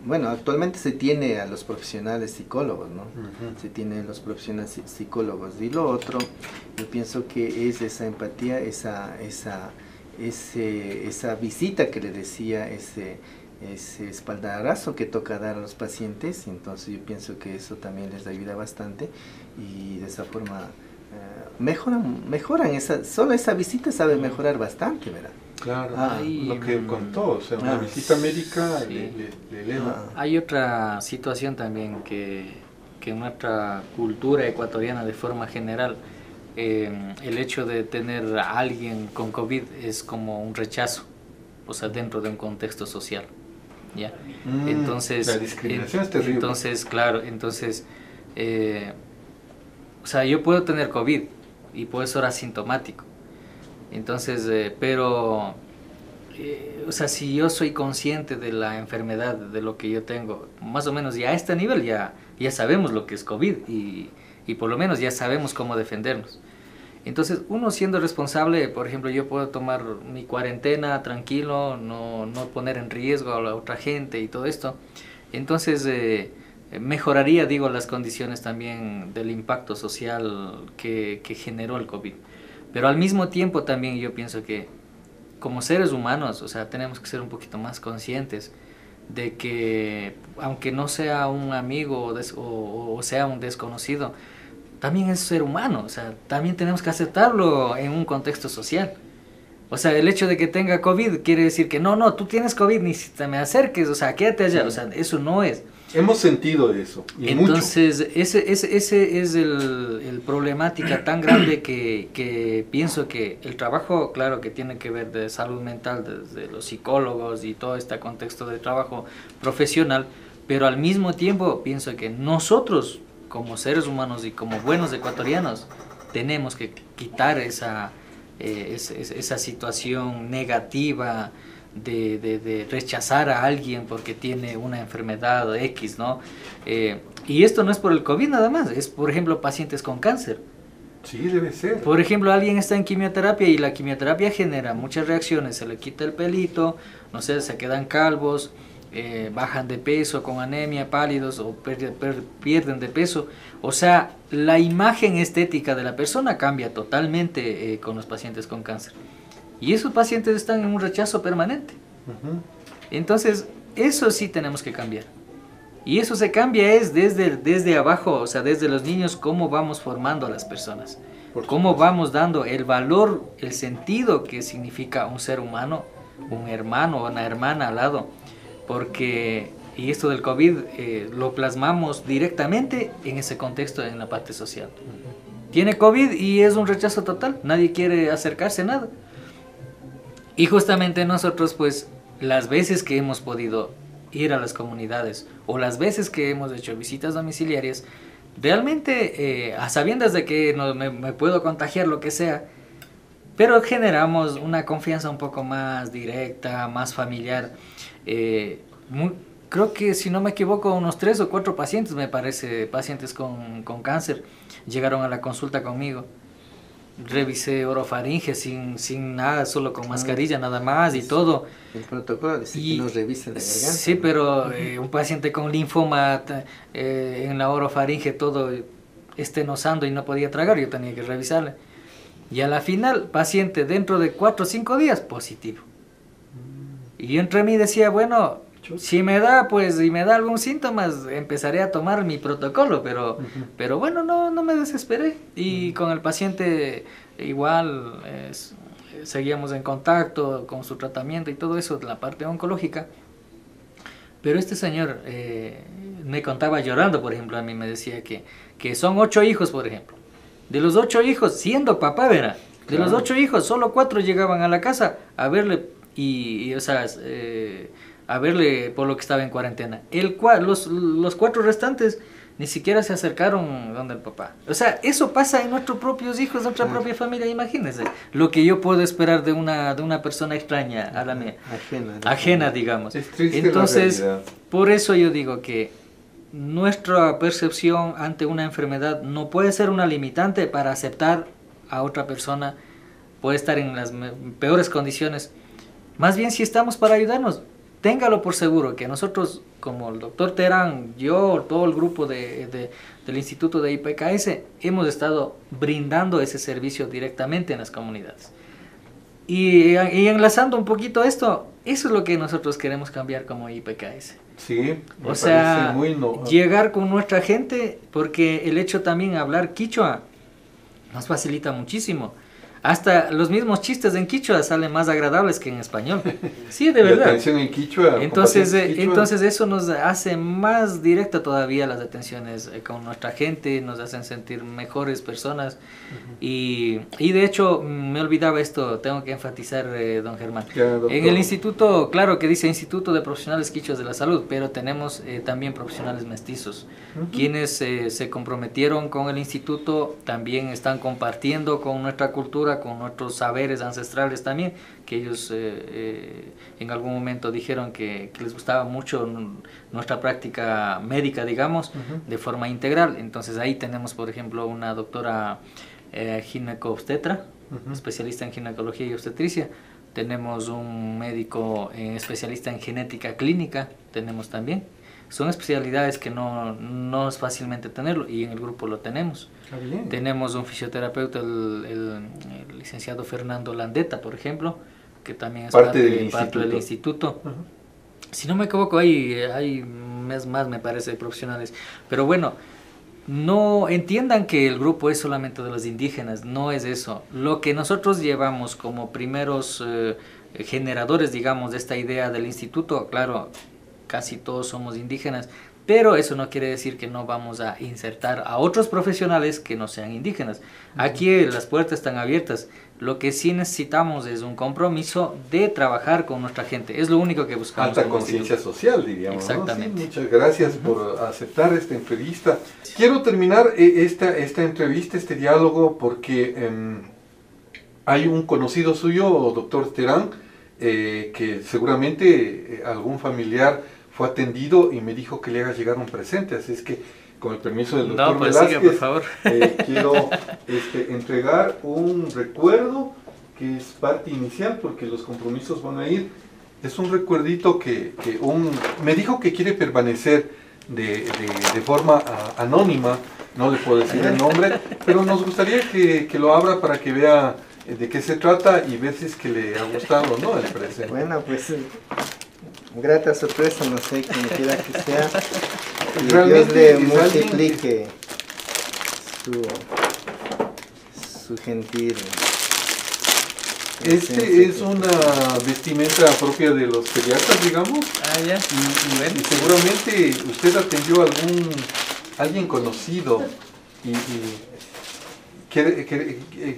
bueno, actualmente se tiene a los profesionales psicólogos, ¿no? Se tiene a los profesionales psicólogos. Y lo otro, yo pienso que es esa empatía, esa visita que le decía, ese espaldarazo que toca dar a los pacientes. Entonces yo pienso que eso también les ayuda bastante y de esa forma mejoran solo esa visita sabe mejorar bastante, ¿verdad? Claro, lo que contó, o sea, una visita médica le eleva. Hay otra situación también que en nuestra cultura ecuatoriana de forma general, el hecho de tener a alguien con COVID es como un rechazo, o sea, dentro de un contexto social, ¿ya? Entonces, la discriminación es terrible. Entonces, claro, o sea, yo puedo tener COVID y puedo ser asintomático. Entonces, o sea, si yo soy consciente de la enfermedad, de lo que yo tengo, más o menos ya a este nivel ya sabemos lo que es COVID y por lo menos ya sabemos cómo defendernos. Entonces, uno siendo responsable, por ejemplo, yo puedo tomar mi cuarentena tranquilo, no poner en riesgo a la otra gente y todo esto. Entonces, mejoraría, digo, las condiciones también del impacto social que generó el COVID. Pero al mismo tiempo también yo pienso que como seres humanos, o sea, tenemos que ser un poquito más conscientes de que aunque no sea un amigo o sea un desconocido, también es ser humano, o sea, también tenemos que aceptarlo en un contexto social. O sea, el hecho de que tenga COVID quiere decir que no, tú tienes COVID, ni si te me acerques, o sea, quédate allá, o sea, eso no es. Hemos sentido eso, y entonces, mucho. Ese es el problemática tan grande que pienso que el trabajo, claro, que tiene que ver de salud mental, desde los psicólogos y todo este contexto de trabajo profesional, pero al mismo tiempo pienso que nosotros, como seres humanos y como buenos ecuatorianos, tenemos que quitar esa situación negativa de rechazar a alguien porque tiene una enfermedad X, ¿no? Y esto no es por el COVID nada más, es por ejemplo pacientes con cáncer. Sí, debe ser. Por ejemplo, alguien está en quimioterapia y la quimioterapia genera muchas reacciones, se le quita el pelito, no sé, se quedan calvos, bajan de peso con anemia, pálidos o pierden de peso. O sea, la imagen estética de la persona cambia totalmente con los pacientes con cáncer. Y esos pacientes están en un rechazo permanente. Entonces, eso sí tenemos que cambiar. Y eso se cambia es desde abajo, o sea, desde los niños, cómo vamos formando a las personas. Cómo vamos dando el valor, el sentido que significa un ser humano, un hermano o una hermana al lado. Porque, y esto del COVID, lo plasmamos directamente en ese contexto, en la parte social. Tiene COVID y es un rechazo total, nadie quiere acercarse a nada. Y justamente nosotros, pues, las veces que hemos podido ir a las comunidades o las veces que hemos hecho visitas domiciliarias, realmente a sabiendas de que no, me puedo contagiar lo que sea, pero generamos una confianza un poco más directa, más familiar. Creo que, si no me equivoco, unos 3 o 4 pacientes, me parece, pacientes con cáncer, llegaron a la consulta conmigo. Revisé orofaringe sin nada, solo con mascarilla nada más y todo. El protocolo dice que no revisen la garganta. Sí, pero un paciente con linfoma en la orofaringe todo estenosando y no podía tragar, yo tenía que revisarle. Y a la final, paciente dentro de 4 o 5 días, positivo. Y yo entre mí decía, bueno, si me da, pues, y me da algún síntoma, empezaré a tomar mi protocolo, pero bueno, no me desesperé. Y con el paciente igual seguíamos en contacto con su tratamiento y todo eso, la parte oncológica. Pero este señor me contaba llorando, por ejemplo, a mí me decía que son 8 hijos, por ejemplo. De los 8 hijos, siendo papá, verá, de los 8 hijos, solo 4 llegaban a la casa a verle o sea, a verle por lo que estaba en cuarentena. Los 4 restantes ni siquiera se acercaron donde el papá. O sea, eso pasa en nuestros propios hijos, en nuestra propia familia, imagínense. Lo que yo puedo esperar de una persona extraña a la mía. Ajena, digamos. Es triste. Entonces, la realidad. por eso yo digo que nuestra percepción ante una enfermedad no puede ser una limitante para aceptar a otra persona. Puede estar en las peores condiciones. Más bien, si estamos para ayudarnos, téngalo por seguro que nosotros, como el doctor Terán, yo, todo el grupo del Instituto de IPKS, hemos estado brindando ese servicio directamente en las comunidades. Y enlazando un poquito esto, eso es lo que nosotros queremos cambiar como IPKS. Sí, o sea, llegar con nuestra gente, porque el hecho también de hablar quichua nos facilita muchísimo. Hasta los mismos chistes en quichua salen más agradables que en español. Sí, de verdad. La atención en quichua. Entonces eso nos hace más directa todavía las atenciones con nuestra gente, nos hacen sentir mejores personas. Y de hecho, me olvidaba esto, tengo que enfatizar, don Germán. En el instituto, claro que dice Instituto de Profesionales Quichuas de la Salud, pero tenemos también profesionales mestizos, quienes se comprometieron con el instituto, también están compartiendo con nuestra cultura, con nuestros saberes ancestrales también, que ellos en algún momento dijeron que les gustaba mucho nuestra práctica médica, digamos, de forma integral. Entonces ahí tenemos, por ejemplo, una doctora gineco-obstetra, especialista en ginecología y obstetricia. Tenemos un médico especialista en genética clínica, tenemos también. Son especialidades que no es fácilmente tenerlo, y en el grupo lo tenemos. Tenemos un fisioterapeuta, el licenciado Fernando Landeta, por ejemplo, que también es parte del instituto. Si no me equivoco, hay más, me parece, profesionales. Pero bueno, no entiendan que el grupo es solamente de los indígenas, no es eso. Lo que nosotros llevamos como primeros generadores, digamos, de esta idea del instituto, claro, casi todos somos indígenas, pero eso no quiere decir que no vamos a insertar a otros profesionales que no sean indígenas. Aquí las puertas están abiertas. Lo que sí necesitamos es un compromiso de trabajar con nuestra gente. Es lo único que buscamos. Alta conciencia social, diríamos. Exactamente. ¿No? Sí, muchas gracias por aceptar esta entrevista. Quiero terminar esta entrevista, este diálogo, porque hay un conocido suyo, doctor Terán, que seguramente algún familiar fue atendido y me dijo que le haga llegar un presente, así es que con el permiso del doctor Velázquez, siga, por favor. Quiero entregar un recuerdo que es parte inicial, porque los compromisos van a ir Es un recuerdito me dijo que quiere permanecer de forma anónima, no le puedo decir el nombre, pero nos gustaría que lo abra para que vea de qué se trata y ver si es que le ha gustado, ¿no? El presente. Bueno, pues grata sorpresa, no sé quién quiera que sea. Y Realmente Dios le es multiplique su gentil. Este es una vestimenta propia de los pediatras, digamos. Ah, ya. Y seguramente usted atendió a alguien conocido y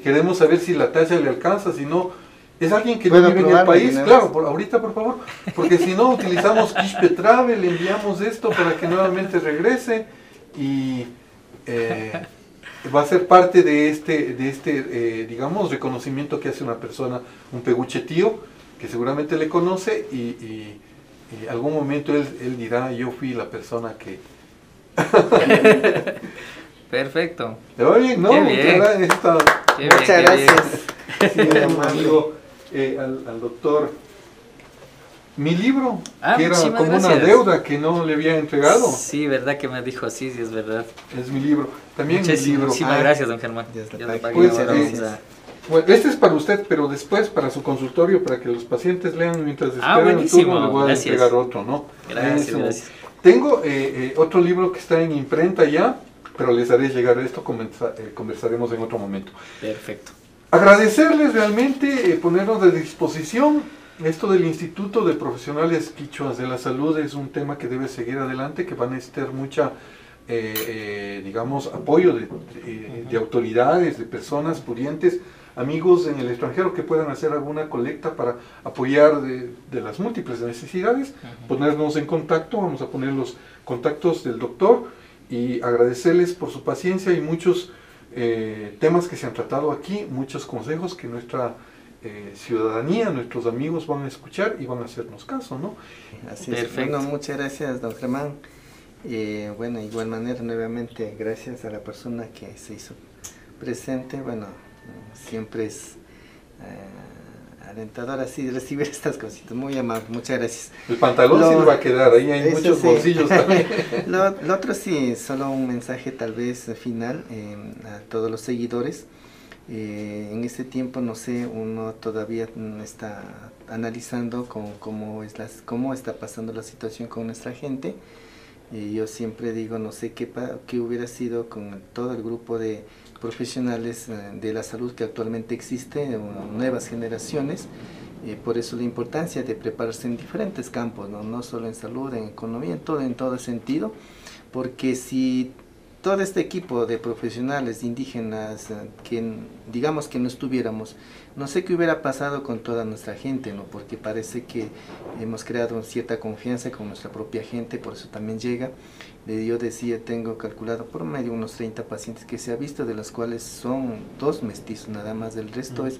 queremos saber si la talla le alcanza, si no, es alguien que no vive en el país, claro, ahorita por favor, porque si no utilizamos Quispe Travel, le enviamos esto para que nuevamente regrese y va a ser parte de este digamos, reconocimiento que hace una persona, un peguche tío, que seguramente le conoce y algún momento él dirá, yo fui la persona que... Perfecto. ¿Le va bien? ¿No? Muchas gracias. Sí, amigo, al doctor. Mi libro, que era como una deuda que no le había entregado. Sí, verdad que me dijo así, sí es verdad. Es mi libro. También mi libro. Muchísimas gracias, don Germán. Bueno, este es para usted, pero después para su consultorio, para que los pacientes lean mientras esperan el turno, le voy a entregar otro, ¿no? Gracias. Tengo otro libro que está en imprenta ya, pero les haré llegar esto, conversaremos en otro momento. Perfecto. Agradecerles realmente, ponernos a disposición. Esto del Instituto de Profesionales Quichuas de la Salud es un tema que debe seguir adelante, que va a necesitar mucha, digamos, apoyo de autoridades, de personas pudientes, amigos en el extranjero que puedan hacer alguna colecta para apoyar de las múltiples necesidades, ponernos en contacto, vamos a poner los contactos del doctor y agradecerles por su paciencia y muchos temas que se han tratado aquí, muchos consejos que nuestra ciudadanía, nuestros amigos van a escuchar y van a hacernos caso, ¿no? Así es. Bueno, muchas gracias, don Germán. Bueno, igual manera, nuevamente, gracias a la persona que se hizo presente. Bueno, siempre es alentador así recibir estas cositas, muy amable, muchas gracias. El pantalón sí le va a quedar, ahí hay muchos bolsillos también. Lo otro sí, solo un mensaje tal vez final a todos los seguidores. En este tiempo, no sé, uno todavía está analizando cómo está pasando la situación con nuestra gente. Yo siempre digo, no sé qué hubiera sido con todo el grupo de profesionales de la salud que actualmente existe, nuevas generaciones. Por eso la importancia de prepararse en diferentes campos, no solo en salud, en economía, en todo sentido, porque si todo este equipo de profesionales indígenas, digamos que no estuviéramos, no sé qué hubiera pasado con toda nuestra gente, ¿no? Porque parece que hemos creado cierta confianza con nuestra propia gente, por eso también llega. Yo decía, tengo calculado por medio unos 30 pacientes que se ha visto, de los cuales son 2 mestizos, nada más, del resto es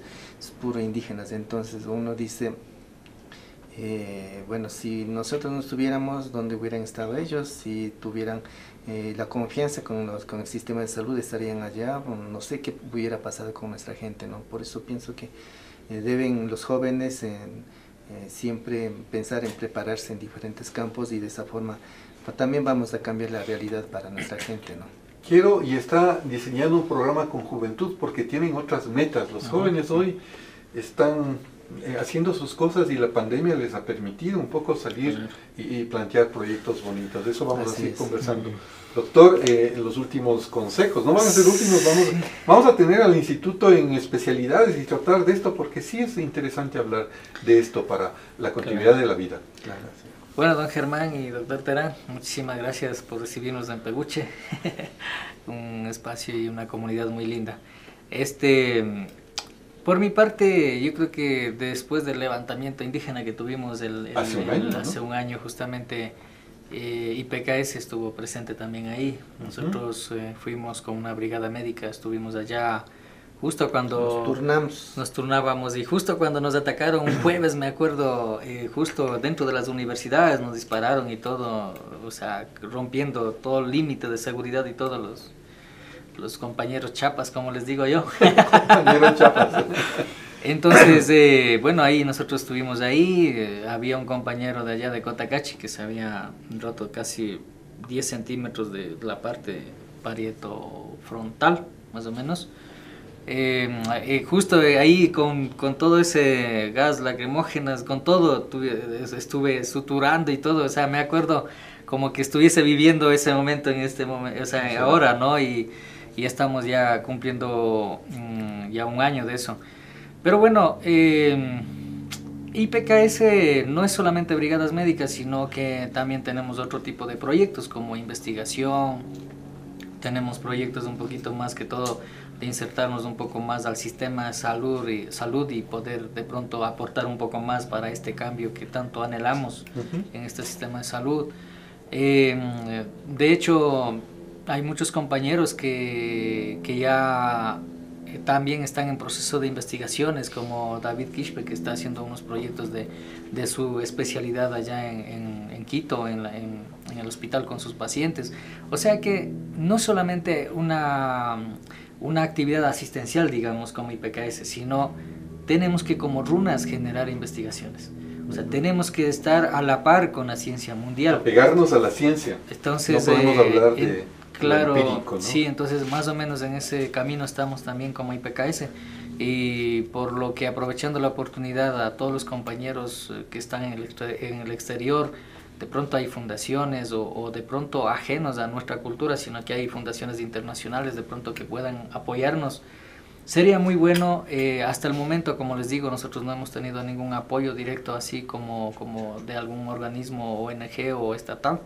puro indígenas. Entonces uno dice, bueno, si nosotros no estuviéramos, ¿dónde hubieran estado ellos? Si tuvieran la confianza con el sistema de salud, estarían allá. Bueno, no sé qué hubiera pasado con nuestra gente, ¿no? Por eso pienso que deben los jóvenes siempre pensar en prepararse en diferentes campos, y de esa forma también vamos a cambiar la realidad para nuestra gente, ¿no? Quiero y está diseñando un programa con juventud porque tienen otras metas. Los jóvenes hoy están haciendo sus cosas y la pandemia les ha permitido un poco salir y plantear proyectos bonitos. De eso vamos a seguir conversando. Doctor, los últimos consejos, no van a ser últimos, vamos a tener al instituto en especialidades y tratar de esto porque sí es interesante hablar de esto para la continuidad de la vida. Claro, sí. Bueno, don Germán y doctor Terán, muchísimas gracias por recibirnos en Peguche, un espacio y una comunidad muy linda. Por mi parte, yo creo que después del levantamiento indígena que tuvimos hace un año justamente, IPKS estuvo presente también ahí. Nosotros fuimos con una brigada médica, estuvimos allá justo cuando nos turnábamos, y justo cuando nos atacaron un jueves, me acuerdo, justo dentro de las universidades nos dispararon y todo, o sea, rompiendo todo el límite de seguridad y todos los compañeros chapas, como les digo yo. Compañeros chapas. Entonces, bueno, ahí nosotros estuvimos ahí, había un compañero de allá de Cotacachi que se había roto casi 10 centímetros de la parte parieto frontal, más o menos. Justo ahí con todo ese gas lacrimógenas, con todo, estuve suturando y todo, o sea, me acuerdo como que estuviese viviendo ese momento en este momento, o sea, ahora, ¿no? Y estamos ya cumpliendo ya un año de eso. Pero bueno, IPKS no es solamente brigadas médicas, sino que también tenemos otro tipo de proyectos como investigación, tenemos proyectos un poquito más que todo de insertarnos un poco más al sistema de salud y poder de pronto aportar un poco más para este cambio que tanto anhelamos en este sistema de salud. De hecho, hay muchos compañeros que ya también están en proceso de investigaciones, como David Quispe, que está haciendo unos proyectos de su especialidad allá en Quito, en el hospital con sus pacientes. O sea que no solamente una actividad asistencial, digamos, como IPKS, sino tenemos que como RUNAS generar investigaciones. O sea, tenemos que estar a la par con la ciencia mundial. Apegarnos a la ciencia. Entonces, no podemos hablar de claro, empírico, ¿no? Sí, entonces más o menos en ese camino estamos también como IPKS. Y por lo que, aprovechando la oportunidad, a todos los compañeros que están en el exterior, de pronto hay fundaciones o de pronto ajenos a nuestra cultura, sino que hay fundaciones internacionales de pronto que puedan apoyarnos. Sería muy bueno. Hasta el momento, como les digo, nosotros no hemos tenido ningún apoyo directo así como de algún organismo ONG o estatal.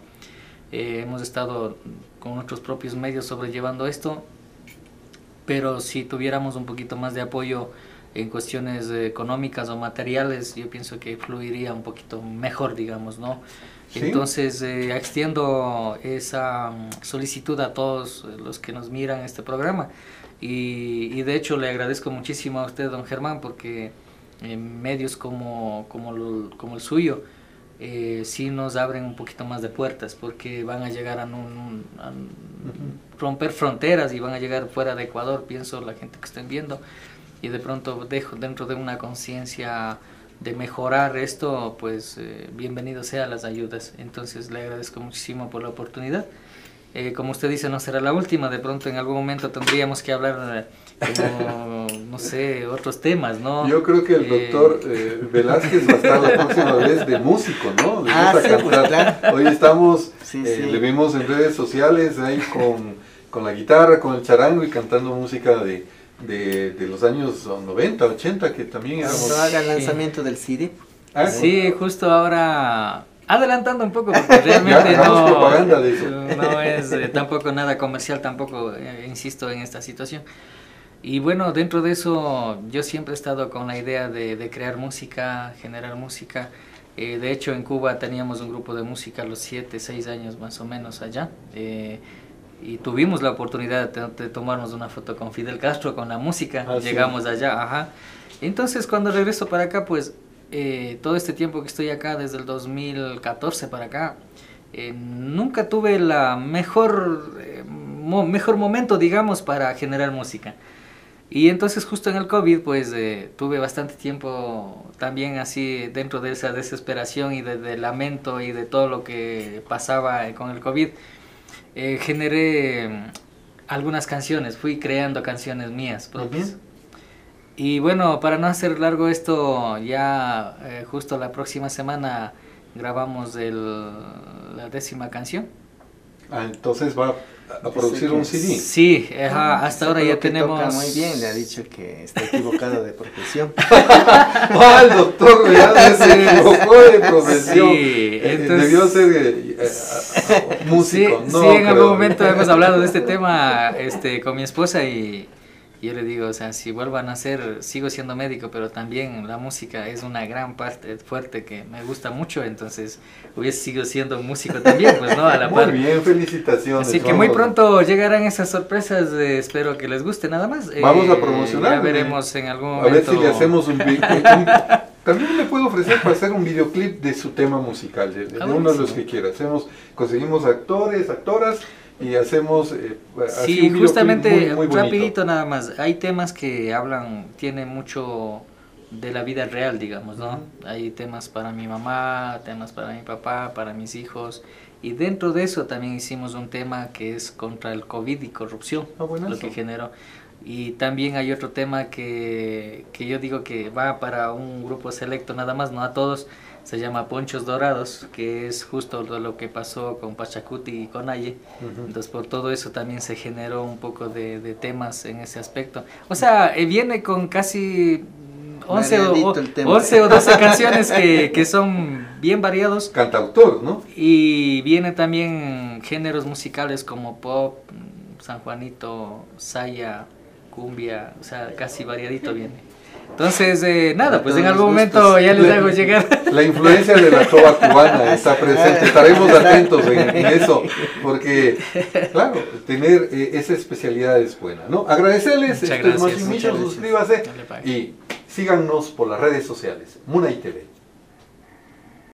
Hemos estado con nuestros propios medios sobrellevando esto, pero si tuviéramos un poquito más de apoyo en cuestiones económicas o materiales, yo pienso que fluiría un poquito mejor, digamos, ¿no? ¿Sí? Entonces, extiendo esa solicitud a todos los que nos miran este programa y de hecho le agradezco muchísimo a usted, don Germán, porque medios como el suyo sí nos abren un poquito más de puertas, porque van a llegar a romper fronteras y van a llegar fuera de Ecuador, pienso, la gente que estén viendo, y de pronto dentro de una conciencia de mejorar esto, pues bienvenido sea las ayudas. Entonces le agradezco muchísimo por la oportunidad. Como usted dice, no será la última, de pronto en algún momento tendríamos que hablar como, no sé, otros temas, ¿no? Yo creo que el doctor Velázquez va a estar la próxima vez de músico, ¿no? Le gusta sí, cantar. pues, claro. Hoy estamos, Sí. le vimos en redes sociales ahí con la guitarra, con el charango y cantando música de los años 90, 80, que también éramos... Cuando haga el lanzamiento del CD. Sí, justo ahora... Adelantando un poco, porque realmente hagamos propaganda de eso. No es tampoco nada comercial, tampoco insisto en esta situación. Y bueno, dentro de eso yo siempre he estado con la idea de crear música, generar música. De hecho, en Cuba teníamos un grupo de música a los 7, 6 años más o menos allá. Y tuvimos la oportunidad de tomarnos una foto con Fidel Castro, con la música. Llegamos allá, ajá. Entonces, cuando regreso para acá, pues... todo este tiempo que estoy acá, desde el 2014 para acá, nunca tuve la mejor momento, digamos, para generar música. Y entonces justo en el COVID, pues tuve bastante tiempo también así dentro de esa desesperación y de lamento y de todo lo que pasaba con el COVID. Generé algunas canciones, fui creando canciones mías propias. Y bueno, para no hacer largo esto, ya justo la próxima semana grabamos la 10ª canción. Entonces va a producir un CD. Sí, hasta ahora ya tenemos... Toca muy bien, le ha dicho que está equivocado de profesión. El doctor se equivocó de profesión. Sí, entonces... Debió ser músico. Sí, en algún momento hemos hablado de este tema con mi esposa y yo le digo, o sea, si vuelvo a nacer, sigo siendo médico, pero también la música es una gran parte fuerte que me gusta mucho, entonces sigo siendo músico también, pues, ¿no? A la par. Muy bien, felicitaciones. Así que muy pronto llegarán esas sorpresas, espero que les guste nada más. Vamos a promocionar. Ya veremos en algún momento. A ver si le hacemos también le puedo ofrecer para hacer un videoclip de su tema musical, de uno de los que quiera. Conseguimos actores, actoras, y hacemos sí, justamente muy rapidito nada más, hay temas que tienen mucho de la vida real, digamos, ¿no? Hay temas para mi mamá, temas para mi papá, para mis hijos, y dentro de eso también hicimos un tema que es contra el COVID y corrupción, lo que generó. Y también hay otro tema que yo digo que va para un grupo selecto nada más, no a todos, se llama Ponchos Dorados, que es justo lo que pasó con Pachacuti y con Aye. Entonces por todo eso también se generó un poco de temas en ese aspecto. O sea, viene con casi 11 o 12 canciones que son bien variados. Cantautor, ¿no? Y viene también géneros musicales como pop, San Juanito, saya, cumbia, o sea, casi variadito viene. Entonces, nada, pues en algún momento ya les hago llegar. La influencia de la trova cubana está presente, estaremos atentos en eso, porque, claro, tener esa especialidad es buena, ¿no? Agradecerles, Muchas gracias. suscríbase y síganos por las redes sociales, Munay TV.